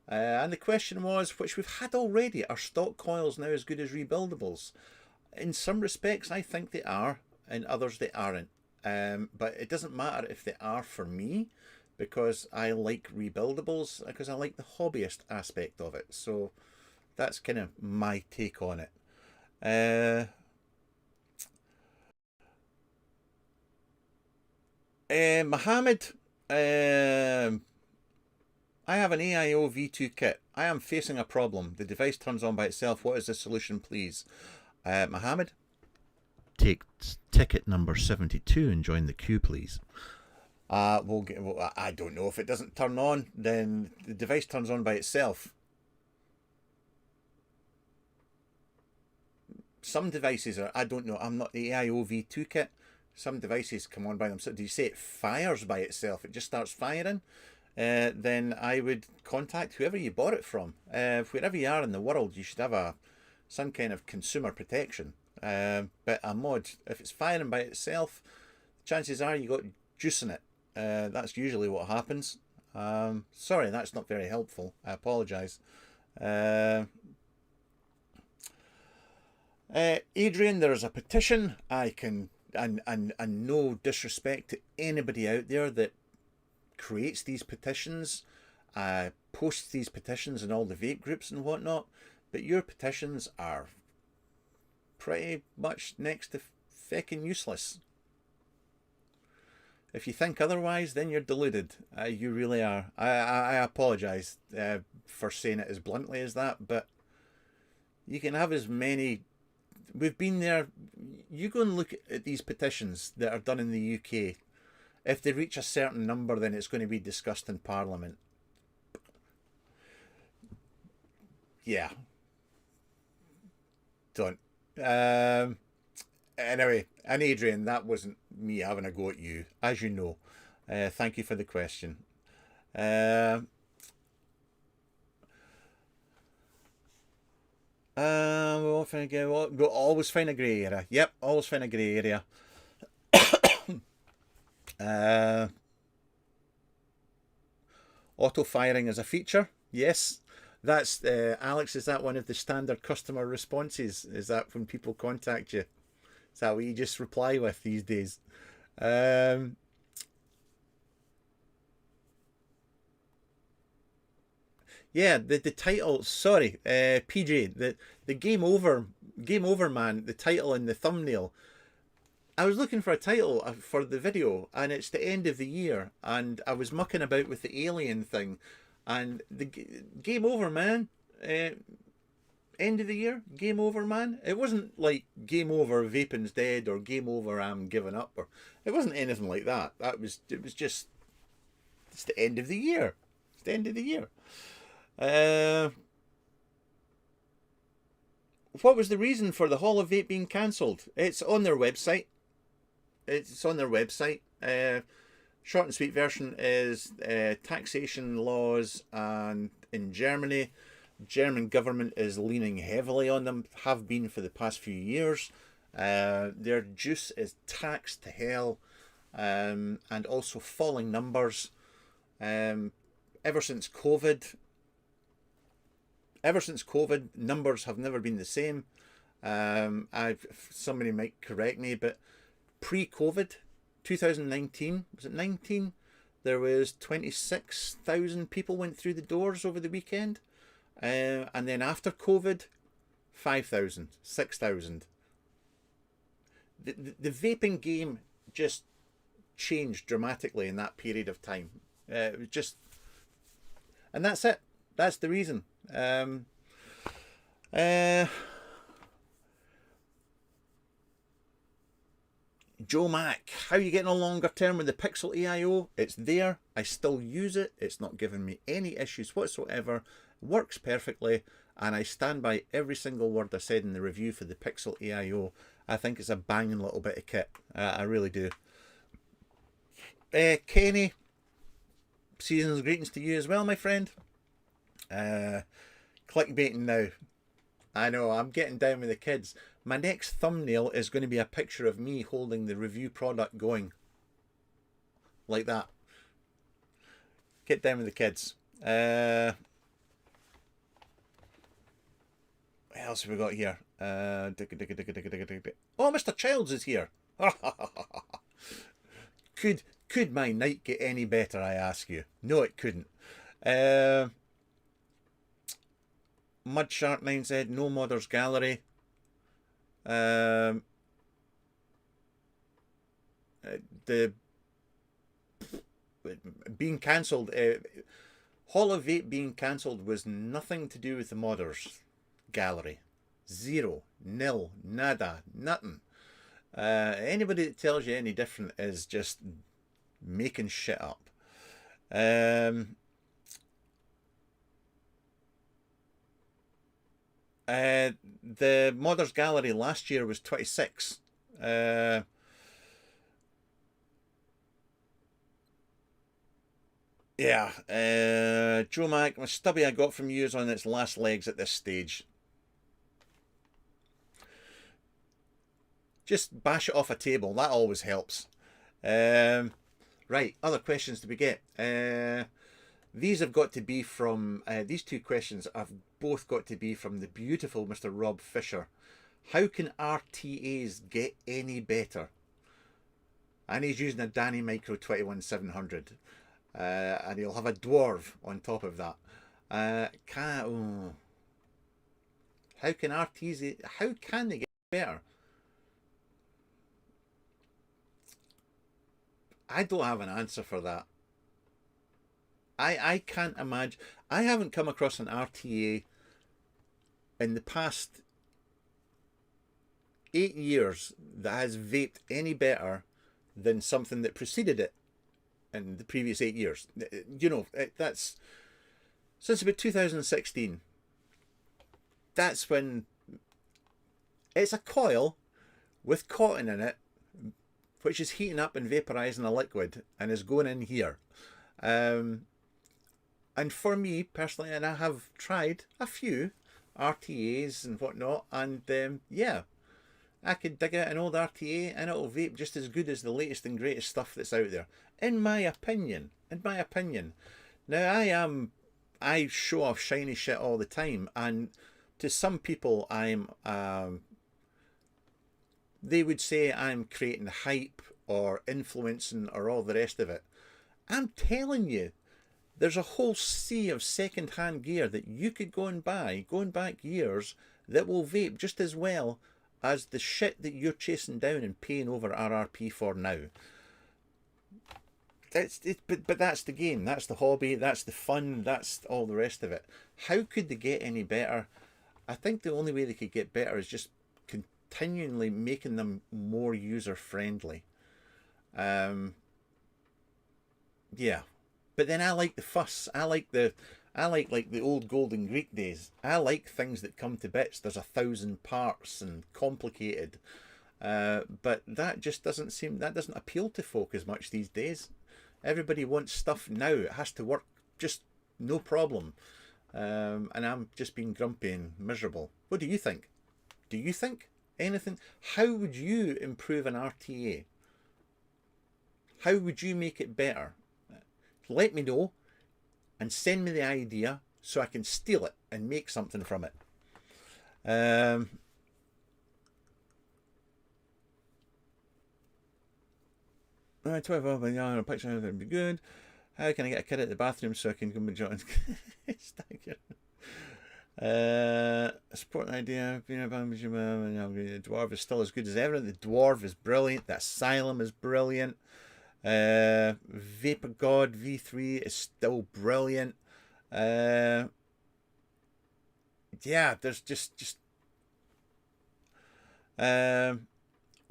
And the question was, which we've had already, are stock coils now as good as rebuildables? In some respects, I think they are. In others, they aren't. But it doesn't matter if they are for me, because I like rebuildables, because I like the hobbyist aspect of it. So that's kind of my take on it. Mohammed, I have an AIO V2 kit. I am facing a problem. The device turns on by itself. What is the solution, please? Mohammed, take ticket number 72 and join the queue, please. I don't know. If it doesn't turn on, then the device turns on by itself. Some devices are, I don't know, I'm not the AIO V2 kit. Some devices come on by themselves. Do you say it fires by itself? It just starts firing? Then I would contact whoever you bought it from. Wherever you are in the world, you should have some kind of consumer protection. But a mod, if it's firing by itself, chances are you got juice in it. That's usually what happens. Sorry, that's not very helpful. I apologise. Adrian, there's a petition. I can and no disrespect to anybody out there that creates these petitions, posts these petitions in all the vape groups and whatnot, but your petitions are pretty much next to feckin' useless. If you think otherwise, then you're deluded. You really are. I apologise for saying it as bluntly as that, but you can have as many. We've been there. You go and look at these petitions that are done in the UK. If they reach a certain number, then it's going to be discussed in Parliament. Yeah. Don't. Anyway, and Adrian, that wasn't me having a go at you, as you know. Thank you for the question. We'll always find a grey area. Yep, always find a grey area. Auto firing is a feature. Yes, that's Alex. Is that one of the standard customer responses? Is that when people contact you? Is that what you just reply with these days? Yeah, the title. Sorry, PJ. The game over man. The title and the thumbnail. I was looking for a title for the video, and it's the end of the year, and I was mucking about with the alien thing, and the game over man. End of the year, game over, man. It wasn't like game over, vaping's dead, or game over, I'm giving up, or it wasn't anything like that. It was just it's the end of the year. It's the end of the year. What was the reason for the Hall of Vape being cancelled? It's on their website. It's on their website. Short and sweet version is taxation laws, and in Germany. German government is leaning heavily on them, have been for the past few years. Their juice is taxed to hell, and also falling numbers. Ever since COVID, numbers have never been the same. Somebody might correct me, but pre-COVID, 2019, was it 19? There was 26,000 people went through the doors over the weekend. And then after COVID, 5,000, 6,000. The vaping game just changed dramatically in that period of time. It was just, and that's it. That's the reason. Joe Mack, how are you getting on longer term with the Pixel AIO? It's there. I still use it. It's not giving me any issues whatsoever. Works perfectly, and I stand by every single word I said in the review for the Pixel AIO. I think it's a banging little bit of kit. I really do. Kenny, season's greetings to you as well, my friend. Clickbaiting now. I know, I'm getting down with the kids. My next thumbnail is going to be a picture of me holding the review product going. Like that. Get down with the kids. What else have we got here? Oh, Mr. Childs is here. Could my night get any better, I ask you? No, it couldn't. Mudshark9 said, no modders gallery. The being cancelled, Hall of Vape being cancelled was nothing to do with the modders gallery. Zero, nil, nada, nothing. Anybody that tells you any different is just making shit up. The modders gallery last year was 26. Yeah, Joe Mac, my stubby I got from you is on its last legs at this stage. Just bash it off a table, that always helps. Right, other questions do we get? These have got to be from, these two questions have both got to be from the beautiful Mr. Rob Fisher. How can RTAs get any better? and he's using a Danny Micro 21700, and he'll have a dwarf on top of that. How can RTs? How can they get better? I don't have an answer for that. I can't imagine. I haven't come across an RTA in the past 8 years that has vaped any better than something that preceded it in the previous 8 years. You know, that's since about 2016. That's when it's a coil with cotton in it, which is heating up and vaporizing a liquid and is going in here. And for me personally, and I have tried a few RTAs and whatnot, and yeah, I could dig out an old RTA and it'll vape just as good as the latest and greatest stuff that's out there. In my opinion. In my opinion. Now I show off shiny shit all the time, and to some people they would say I'm creating hype or influencing or all the rest of it. I'm telling you, there's a whole sea of second-hand gear that you could go and buy, going back years, that will vape just as well as the shit that you're chasing down and paying over RRP for now. But that's the game, that's the hobby, that's the fun, that's all the rest of it. How could they get any better? I think the only way they could get better is just continually making them more user-friendly. Yeah. But then I like the fuss. I like the old golden Greek days. I like things that come to bits. There's 1,000 parts and complicated. But that just doesn't appeal to folk as much these days. Everybody wants stuff now. It has to work just no problem. And I'm just being grumpy and miserable. What do you think? Do you think anything? How would you improve an RTA? How would you make it better? Let me know and send me the idea so I can steal it and make something from it. Right, 12 hours, a picture would be good. How can I get a kid at the bathroom so I can come and join? Support the idea. The dwarf is still as good as ever. The dwarf is brilliant. The asylum is brilliant. Vapor God V3 is still brilliant. Yeah, there's just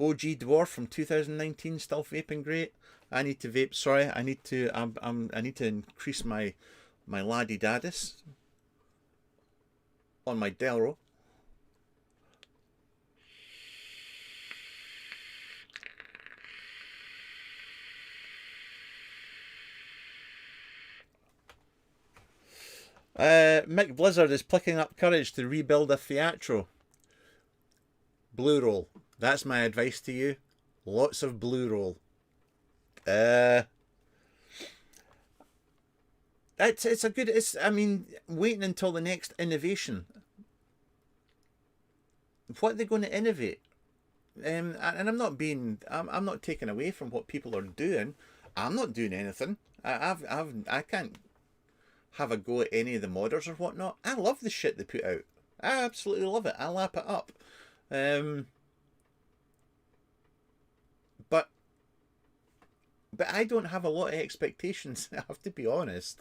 OG Dwarf from 2019 still vaping great. I need to vape. Sorry, I need to increase my laddie daddis on my Delro. Mick Blizzard is picking up courage to rebuild a Theatro. Blue roll. That's my advice to you. Lots of blue roll. I mean, waiting until the next innovation. What are they going to innovate? And I'm not taking away from what people are doing. I'm not doing anything. I can't have a go at any of the modders or whatnot. I love the shit they put out. I absolutely love it. I lap it up. But I don't have a lot of expectations, I have to be honest.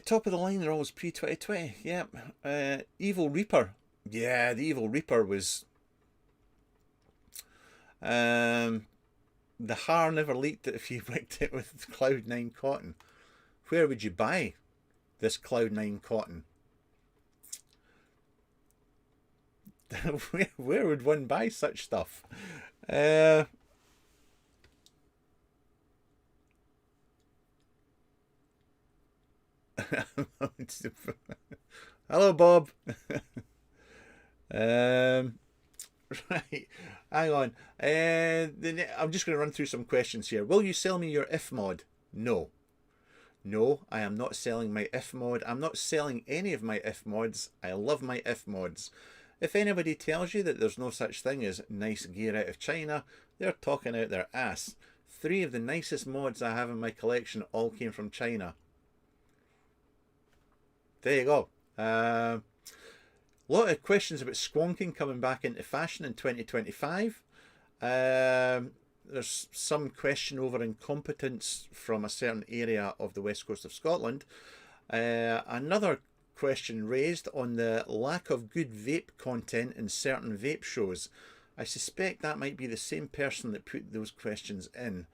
Top of the line, they're always pre-2020. Yep. Evil Reaper. Yeah, the Evil Reaper was... the Har never leaked it if you rigged it with Cloud9 cotton. Where would you buy this Cloud9 cotton? Where would one buy such stuff? Hello, Bob. Right, hang on. I'm just going to run through some questions here. Will you sell me your if mod? No. No, I am not selling my if mod. I'm not selling any of my if mods. I love my if mods. If anybody tells you that there's no such thing as nice gear out of China, they're talking out their ass. 3 of the nicest mods I have in my collection all came from China. There you go. A lot of questions about squonking coming back into fashion in 2025. There's some question over incompetence from a certain area of the west coast of Scotland. Another question raised on the lack of good vape content in certain vape shows. I suspect that might be the same person that put those questions in.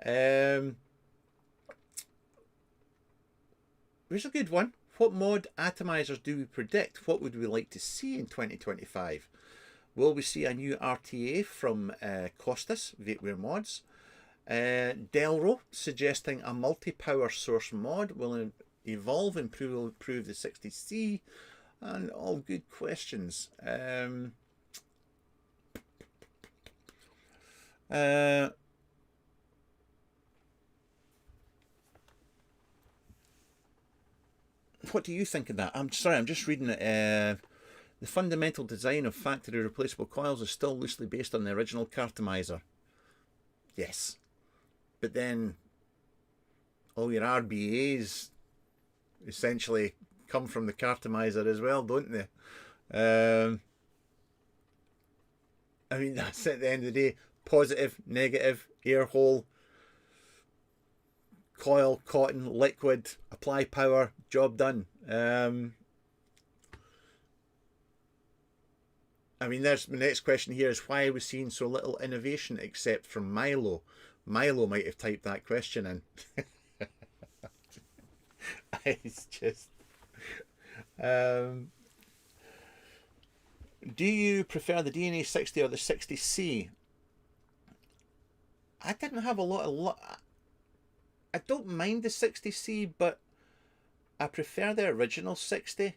Here's a good one. What mod atomizers do we predict? What would we like to see in 2025? Will we see a new RTA from Costas, Vapeware Mods? Delro suggesting a multi-power source mod will evolve and improve the 60C, and all good questions. What do you think of that? I'm sorry, I'm just reading it. The fundamental design of factory replaceable coils is still loosely based on the original cartomizer. Yes. But then all your RBAs essentially come from the cartomizer as well, don't they? I mean, that's at the end of the day. Positive, negative, air hole, coil, cotton, liquid, apply power, job done. I mean, there's my next question here is why are we seeing so little innovation except from Milo? Milo might have typed that question in. It's just... do you prefer the DNA 60 or the 60C? I didn't have a lot of... I don't mind the 60C, but I prefer the original 60.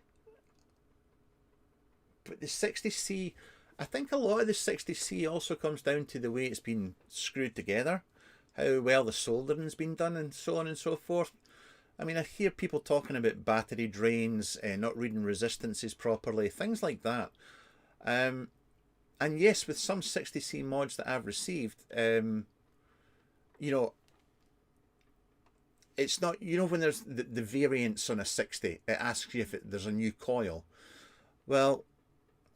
But the 60C, I think a lot of the 60C also comes down to the way it's been screwed together, how well the soldering's been done, and so on and so forth. I mean, I hear people talking about battery drains, not reading resistances properly, things like that. And yes, with some 60C mods that I've received, you know, it's not, you know, when there's the variants on a 60, it asks you if there's a new coil. Well,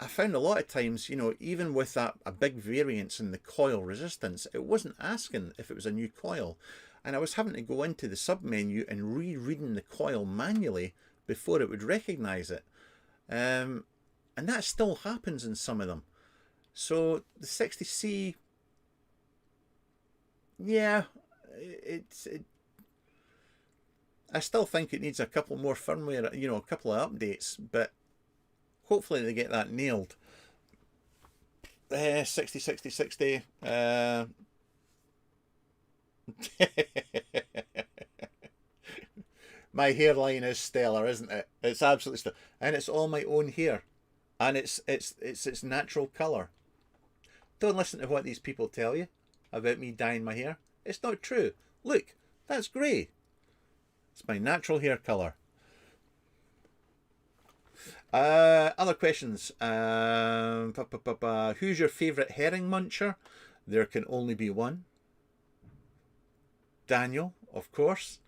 I found a lot of times, you know, even with a big variance in the coil resistance, it wasn't asking if it was a new coil. And I was having to go into the sub-menu and rereading the coil manually before it would recognise it. And that still happens in some of them. So the 60C, yeah, I still think it needs a couple more firmware, you know, a couple of updates, but hopefully they get that nailed. 60, 60, 60. My hairline is stellar, isn't it? It's absolutely stellar. And it's all my own hair. And it's its natural colour. Don't listen to what these people tell you about me dyeing my hair. It's not true. Look, that's grey. It's my natural hair colour. Other questions. Who's your favourite herring muncher? There can only be one. Daniel, of course.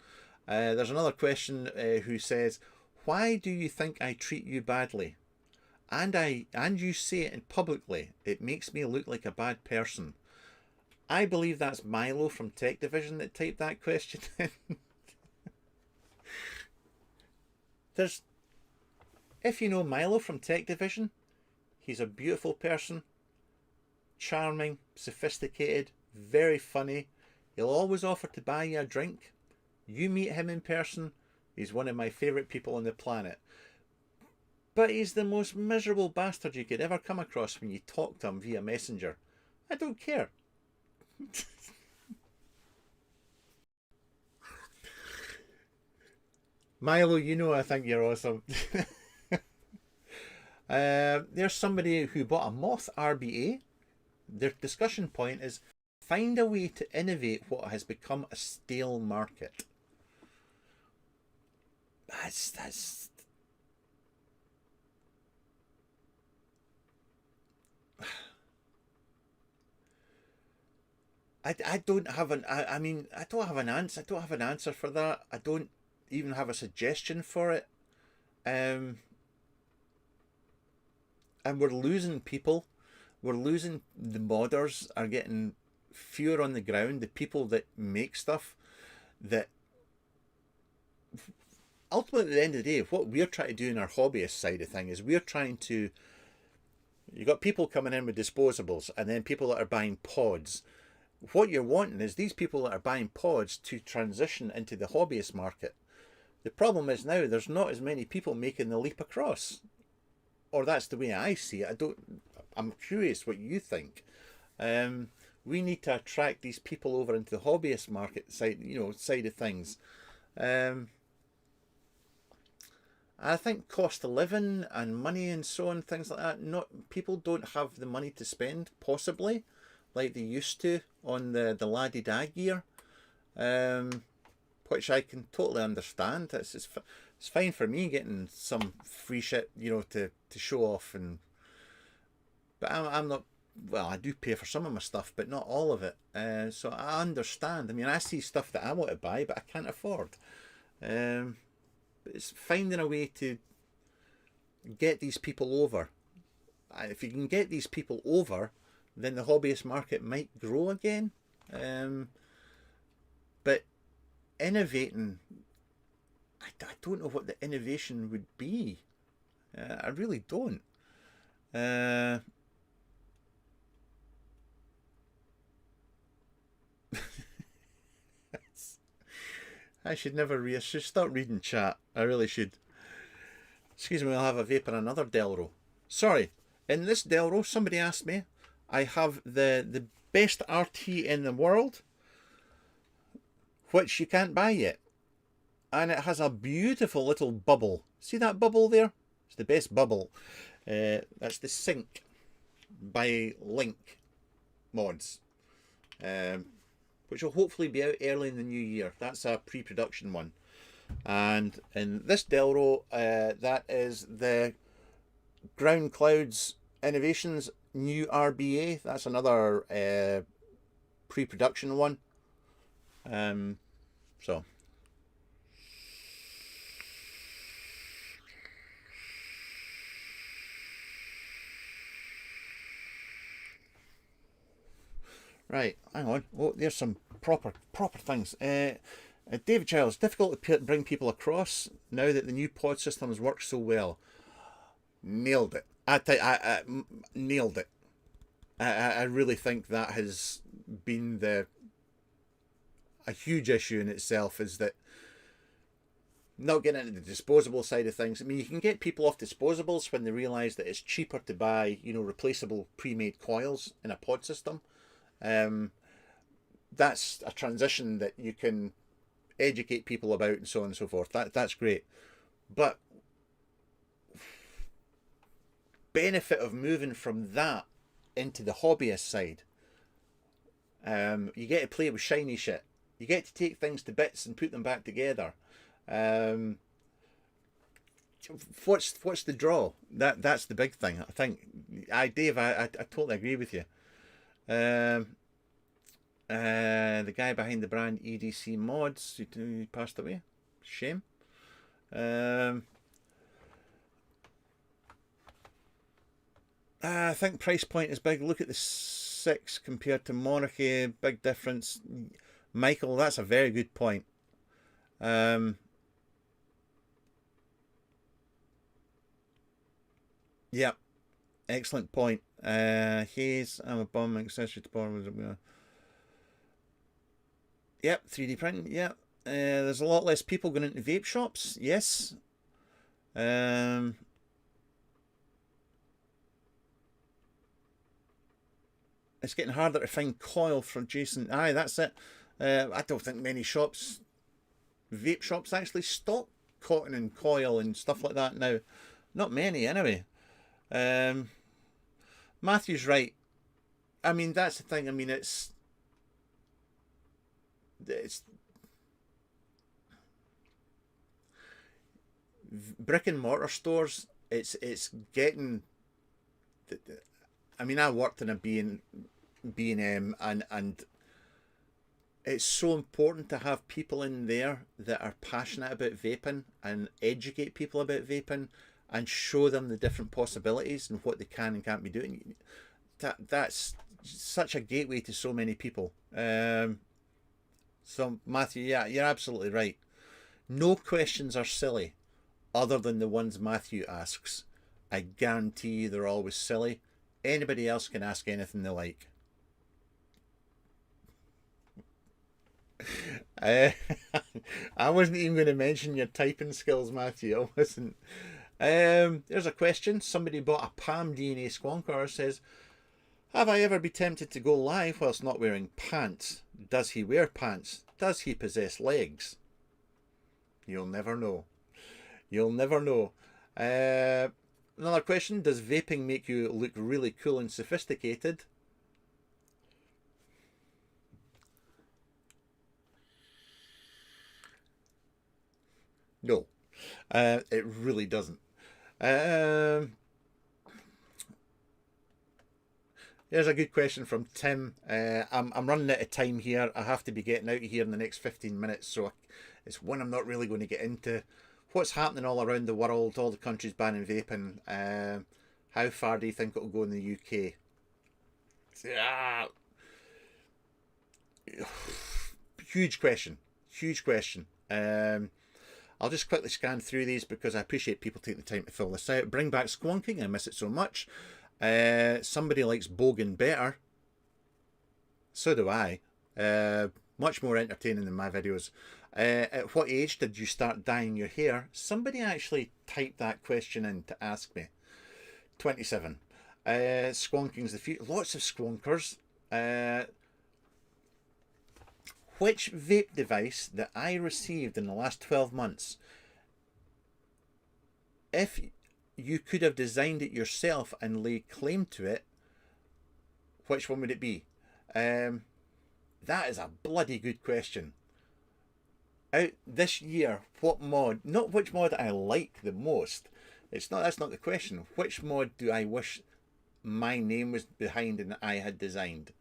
There's another question who says, why do you think I treat you badly? And you say it publicly. It makes me look like a bad person. I believe that's Milo from Tech Division that typed that question in. If you know Milo from Tech Division, he's a beautiful person, charming, sophisticated, very funny. He'll always offer to buy you a drink. You meet him in person, he's one of my favourite people on the planet. But he's the most miserable bastard you could ever come across when you talk to him via Messenger. I don't care. Milo, you know I think you're awesome. There's somebody who bought a Moth RBA. Their discussion point is find a way to innovate what has become a stale market. that's I don't have I mean I don't have an answer. I don't have an answer for that. I don't even have a suggestion for it. Um, and we're losing people. We're losing the modders are getting fewer on the ground. The people that make stuff that ultimately at the end of the day, what we're trying to do in our hobbyist side of thing is we're trying to. You got people coming in with disposables, and then people that are buying pods. What you're wanting is these people that are buying pods to transition into the hobbyist market. The problem is now there's not as many people making the leap across, or that's the way I see it. I'm curious what you think. We need to attract these people over into the hobbyist market side, side of things. I think cost of living and money and so on, things like that. Not people don't have the money to spend, possibly, like they used to on the laddie da gear, which I can totally understand. It's fine for me getting some free shit, to show off, but I'm not. Well, I do pay for some of my stuff, but not all of it. So I understand. I mean, I see stuff that I want to buy, but I can't afford. But it's finding a way to get these people over. If you can get these people over, then the hobbyist market might grow again. But innovating, I don't know what the innovation would be. I really don't. I should never I should start reading chat. I really should. Excuse me, I'll have a vape and another Delro. Sorry, in this Delro, somebody asked me, I have the best RT in the world, which you can't buy yet. And it has a beautiful little bubble. See that bubble there? It's the best bubble. That's the Sync by Link Mods. Which will hopefully be out early in the new year. That's a pre-production one. And in this Delro, that is the Ground Clouds Innovations new RBA. That's another pre-production one. So. Right, hang on. Oh, there's some proper things. David Childs, difficult to bring people across now that the new pod systems work so well. Nailed it. I nailed it. I really think that has been a huge issue in itself, is that not getting into the disposable side of things. I mean, you can get people off disposables when they realise that it's cheaper to buy, replaceable pre-made coils in a pod system. That's a transition that you can educate people about and so on and so forth. That's great. But benefit of moving from that into the hobbyist side, you get to play with shiny shit. You get to take things to bits and put them back together. What's the draw? That's the big thing. I think Dave, I totally agree with you. The guy behind the brand EDC Mods, he passed away. Shame. I think price point is big. Look at the 6 compared to Monarchy. Big difference. Michael, that's a very good point. Yep. Excellent point. Hayes, I'm a bum, accessory to power. Yep, 3D printing, yep. There's a lot less people going into vape shops, yes. It's getting harder to find coil for Jason. Aye, that's it. I don't think many shops, vape shops, actually stock cotton and coil and stuff like that now. Not many, anyway. Matthew's right. I mean, that's the thing. I mean, it's brick and mortar stores, it's getting. I mean, I worked in a B&M, and it's so important to have people in there that are passionate about vaping and educate people about vaping and show them the different possibilities and what they can and can't be doing. That's such a gateway to so many people. So Matthew, yeah, you're absolutely right. No questions are silly other than the ones Matthew asks. I guarantee you they're always silly. Anybody else can ask anything they like. Uh, I wasn't even going to mention your typing skills, Matthew. I wasn't. There's a question. Somebody bought a Palm DNA squonker. Says, have I ever been tempted to go live whilst not wearing pants? Does he wear pants? Does he possess legs? You'll never know. You'll never know. Another question. Does vaping make you look really cool and sophisticated? No, it really doesn't. Here's a good question from Tim. I'm running out of time here. I have to be getting out of here in the next 15 minutes, so it's one I'm not really going to get into. What's happening all around the world, all the countries banning vaping? How far do you think it'll go in the UK? Yeah. Huge question. Huge question. I'll just quickly scan through these because I appreciate people taking the time to fill this out. Bring back squonking. I miss it so much. Somebody likes bogan better. So do I. Much more entertaining than my videos. At what age did you start dyeing your hair? Somebody actually typed that question in to ask me. 27. Squonking's the future. Lots of squonkers. Which vape device that I received in the last 12 months, if you could have designed it yourself and lay claim to it, which one would it be? That is a bloody good question. Out this year, what mod, not which mod I like the most, that's not the question. Which mod do I wish my name was behind and I had designed?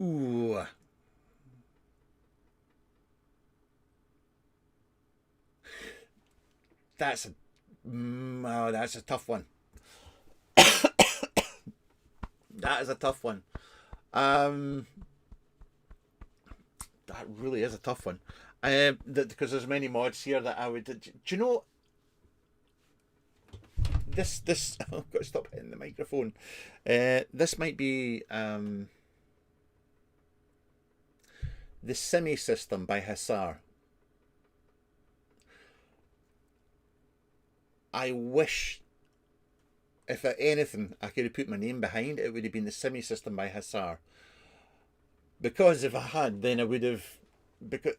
Ooh. That's a tough one. That is a tough one. That really is a tough one. Because there's many mods here that I would. Do you know? This I've got to stop hitting the microphone. This might be the Simi System by Hussar. I wish, if anything, I could have put my name behind it would have been the Simi System by Hussar. Because if I had, then I would have. Because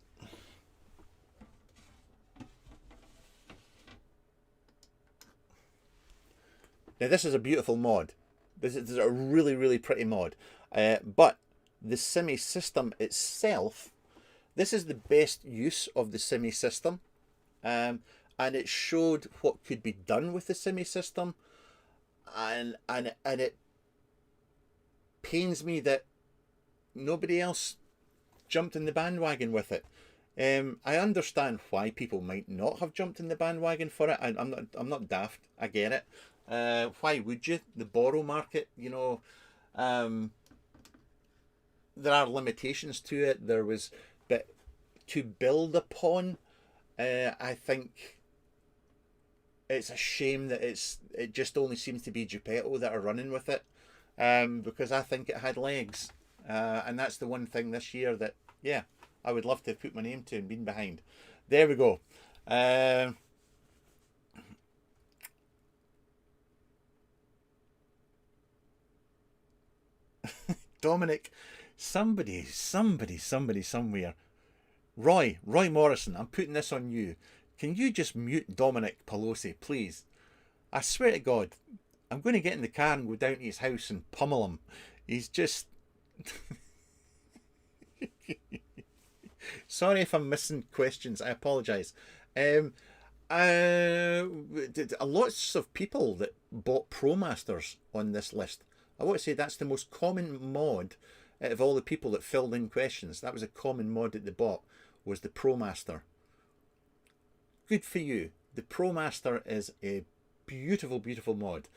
now this is a beautiful mod. This is a really, really pretty mod. But the Simi System itself, this is the best use of the Simi System. And it showed what could be done with the Simi System. And it pains me that nobody else jumped in the bandwagon with it. I understand why people might not have jumped in the bandwagon for it. I'm not daft. I get it. Why would you? The borrow market, you know, there are limitations to it. There was, but to build upon, I think it's a shame that it just only seems to be Geppetto that are running with it, because I think it had legs, and that's the one thing this year that, yeah, I would love to have put my name to and been behind. There we go. Dominic, somebody, somewhere. Roy Morrison, I'm putting this on you. Can you just mute Dominic Pelosi, please? I swear to God, I'm going to get in the car and go down to his house and pummel him. He's just... Sorry if I'm missing questions. I apologise. Um, uh, lots of people that bought ProMasters on this list. I want to say that's the most common mod out of all the people that filled in questions. That was a common mod that they bought, was the ProMaster. Good for you. The ProMaster is a beautiful, beautiful mod.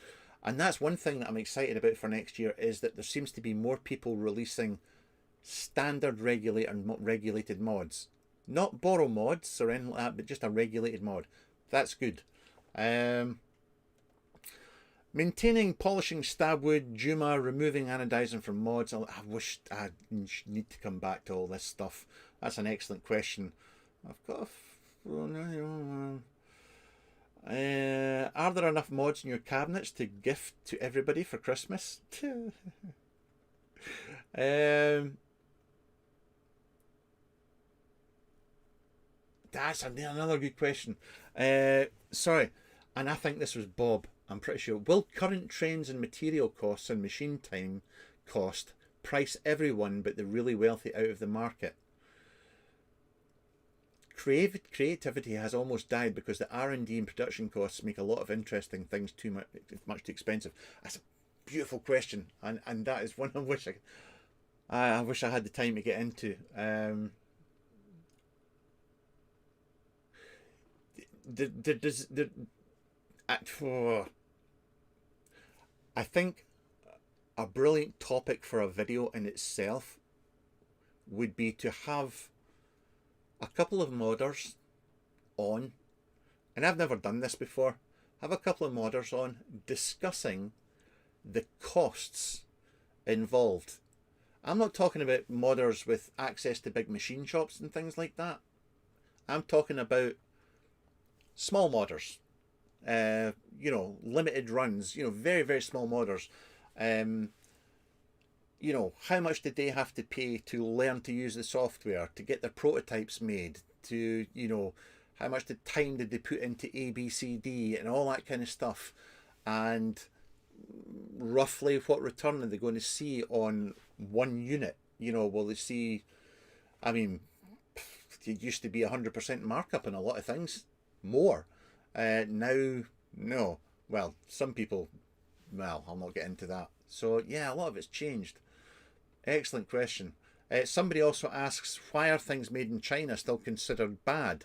And that's one thing that I'm excited about for next year, is that there seems to be more people releasing standard regulated mods. Not borrow mods or anything like that, but just a regulated mod. That's good. Maintaining, polishing stab wood, Juma, removing anodizing from mods. I wish I need to come back to all this stuff. That's an excellent question. I've got are there enough mods in your cabinets to gift to everybody for Christmas? That's another good question. Sorry, and I think this was Bob. I'm pretty sure. Will current trends in material costs and machine time cost price everyone but the really wealthy out of the market? Creativity has almost died because the R&D and production costs make a lot of interesting things much too expensive. That's a beautiful question, and that is one I wish I had the time to get into. I think a brilliant topic for a video in itself would be to have a couple of modders on, and I've never done this before, have a couple of modders on discussing the costs involved. I'm not talking about modders with access to big machine shops and things like that. I'm talking about small modders, limited runs, very, very small modders. How much did they have to pay to learn to use the software, to get their prototypes made, to, how much time did they put into ABCD and all that kind of stuff, and roughly what return are they going to see on one unit? Will they see, it used to be 100% markup on a lot of things, more. Now, no. Well, some people, I'll not get into that. So, yeah, a lot of it's changed. Excellent question. Somebody also asks, why are things made in China still considered bad?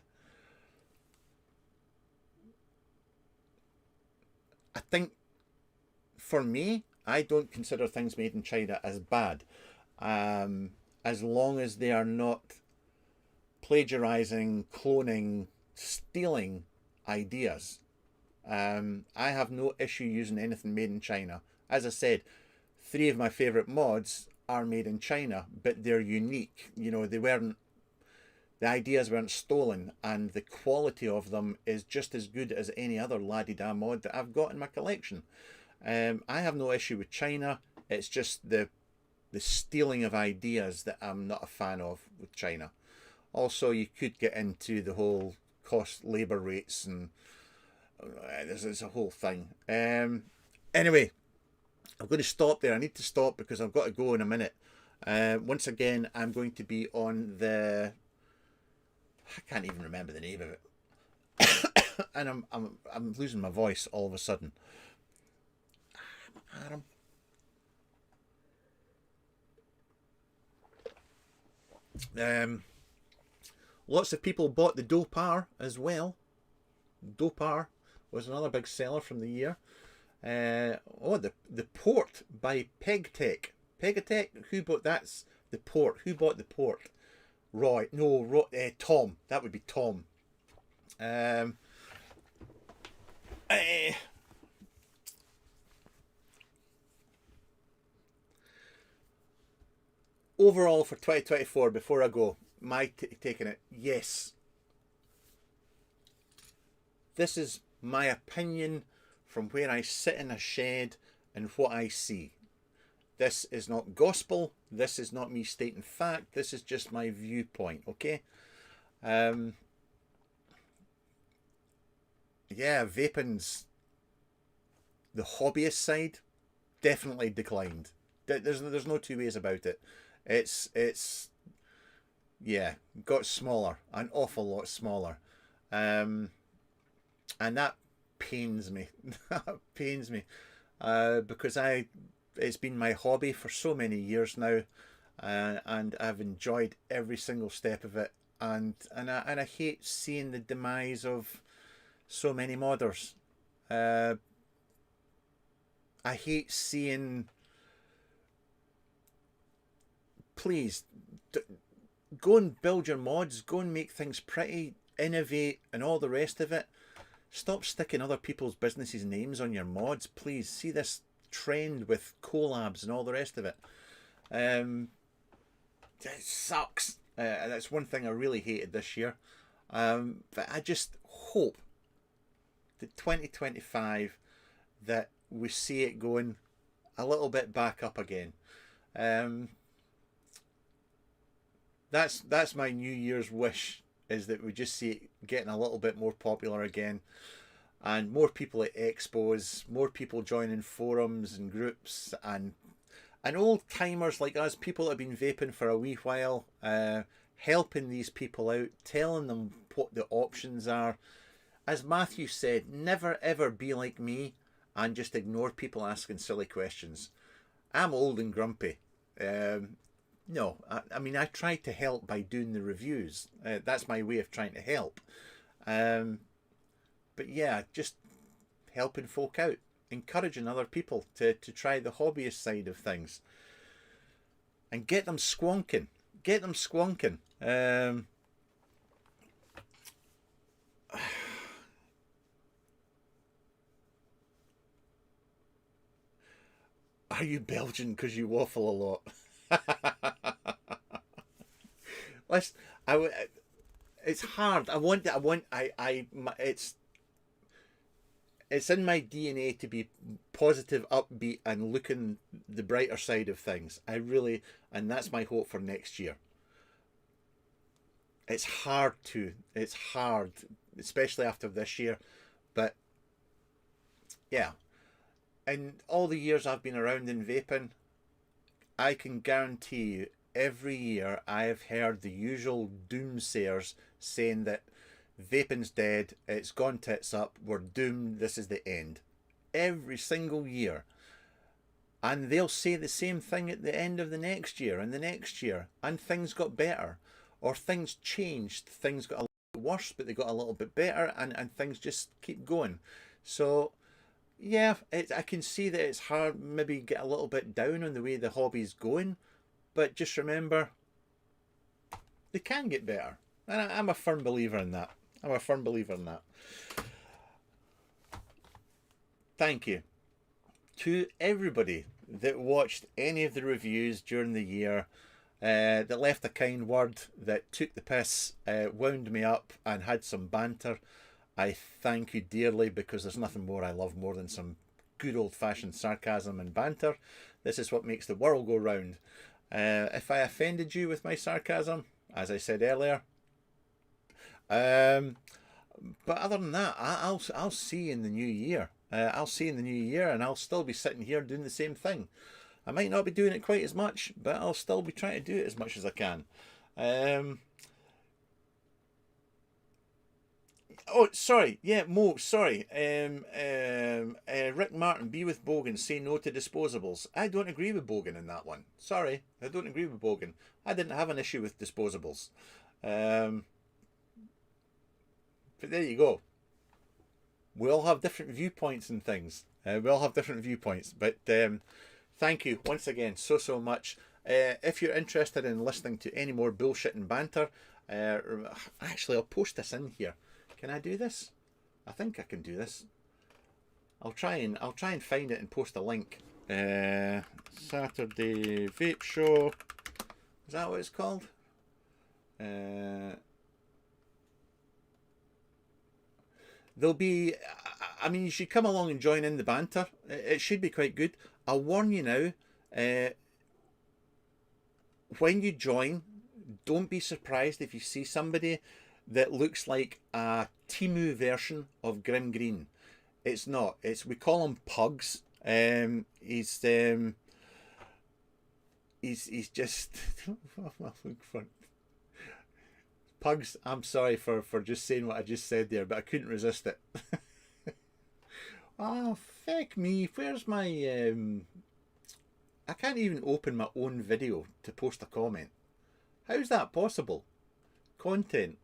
I think, for me, I don't consider things made in China as bad, as long as they are not plagiarizing, cloning, stealing ideas. I have no issue using anything made in China. As I said, 3 of my favourite mods are made in China, but they're unique. The ideas weren't stolen, and the quality of them is just as good as any other la-di-da mod that I've got in my collection. I have no issue with China. It's just the stealing of ideas that I'm not a fan of with China. Also, you could get into the whole cost labour rates, and there's a whole thing. Anyway, I'm going to stop there. I need to stop because I've got to go in a minute. Once again, I'm going to be on I can't even remember the name of it, and I'm losing my voice all of a sudden. Adam. Lots of people bought the Dopar as well. Dopar was another big seller from the year. The Port by PegTech. Pegatech? Who bought that's the Port? Who bought the Port? Roy. No, Tom. That would be Tom. Overall for 2024, before I go, my taking it, yes. This is my opinion from where I sit in a shed and what I see. This is not gospel. This is not me stating fact. This is just my viewpoint, okay? Vaping's, the hobbyist side, definitely declined. There's no two ways about it. It's yeah, got smaller, an awful lot smaller. Um, and that pains me. That pains me. Because it's been my hobby for so many years now, and I've enjoyed every single step of it. And I hate seeing the demise of so many modders. Uh, I hate seeing. Please, go and build your mods. Go and make things pretty, innovate, and all the rest of it. Stop sticking other people's businesses' names on your mods, please. See this trend with collabs and all the rest of it. It sucks. That's one thing I really hated this year. But I just hope that 2025 that we see it going a little bit back up again. That's my New Year's wish, is that we just see it getting a little bit more popular again, and more people at expos, more people joining forums and groups, and old timers like us, people that have been vaping for a wee while, helping these people out, telling them what the options are. As Matthew said, never ever be like me and just ignore people asking silly questions. I'm old and grumpy. No, I mean, I try to help by doing the reviews. That's my way of trying to help. But yeah, just helping folk out, encouraging other people to try the hobbyist side of things, and get them squonking. Get them squonking. Are you Belgian because you waffle a lot? Listen, it's hard. It's in my DNA to be positive, upbeat, and looking the brighter side of things. And that's my hope for next year. It's hard, especially after this year. But yeah, in all the years I've been around in vaping, I can guarantee you every year I have heard the usual doomsayers saying that vaping's dead, it's gone tits up, we're doomed, this is the end. Every single year. And they'll say the same thing at the end of the next year and the next year. And things got better. Or things changed. Things got a little bit worse, but they got a little bit better, and things just keep going. So, yeah, I can see that it's hard, maybe get a little bit down on the way the hobby's going. But just remember, they can get better. And I'm a firm believer in that. I'm a firm believer in that. Thank you to everybody that watched any of the reviews during the year, that left a kind word, that took the piss, wound me up, and had some banter. I thank you dearly, because there's nothing more I love more than some good old-fashioned sarcasm and banter. This is what makes the world go round. If I offended you with my sarcasm, as I said earlier, but other than that, I'll see you in the new year. I'll see you in the new year, and I'll still be sitting here doing the same thing. I might not be doing it quite as much, but I'll still be trying to do it as much as I can. Oh, sorry. Yeah, Mo, sorry. Rick Martin, be with Bogan, say no to disposables. I don't agree with Bogan in that one. Sorry, I don't agree with Bogan. I didn't have an issue with disposables. But there you go. We all have different viewpoints and things. We all have different viewpoints. But thank you once again so much. If you're interested in listening to any more bullshit and banter, actually, I'll post this in here. Can I do this? I think I can do this. I'll try and find it and post a link. Saturday Vape Show. Is that what it's called? There'll be, I mean, you should come along and join in the banter. It should be quite good. I'll warn you now, when you join, don't be surprised if you see somebody that looks like a Timu version of Grim Green. It's not. We call him Pugs. He's just Pugs, I'm sorry for just saying what I just said there, but I couldn't resist it. Oh, feck me. Where's my... I can't even open my own video to post a comment. How's that possible? Content.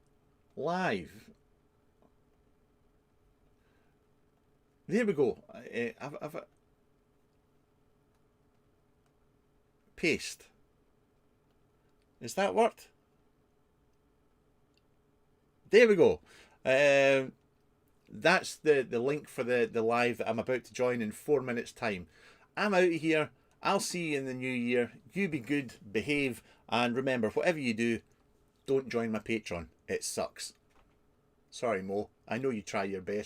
Live. There we go. I've paste. Is that worked? There we go. That's the link for the live that I'm about to join in 4 minutes time. I'm out of here. I'll see you in the new year. You be good, behave, and remember, whatever you do, don't join my Patreon. It sucks. Sorry, Mo. I know you try your best.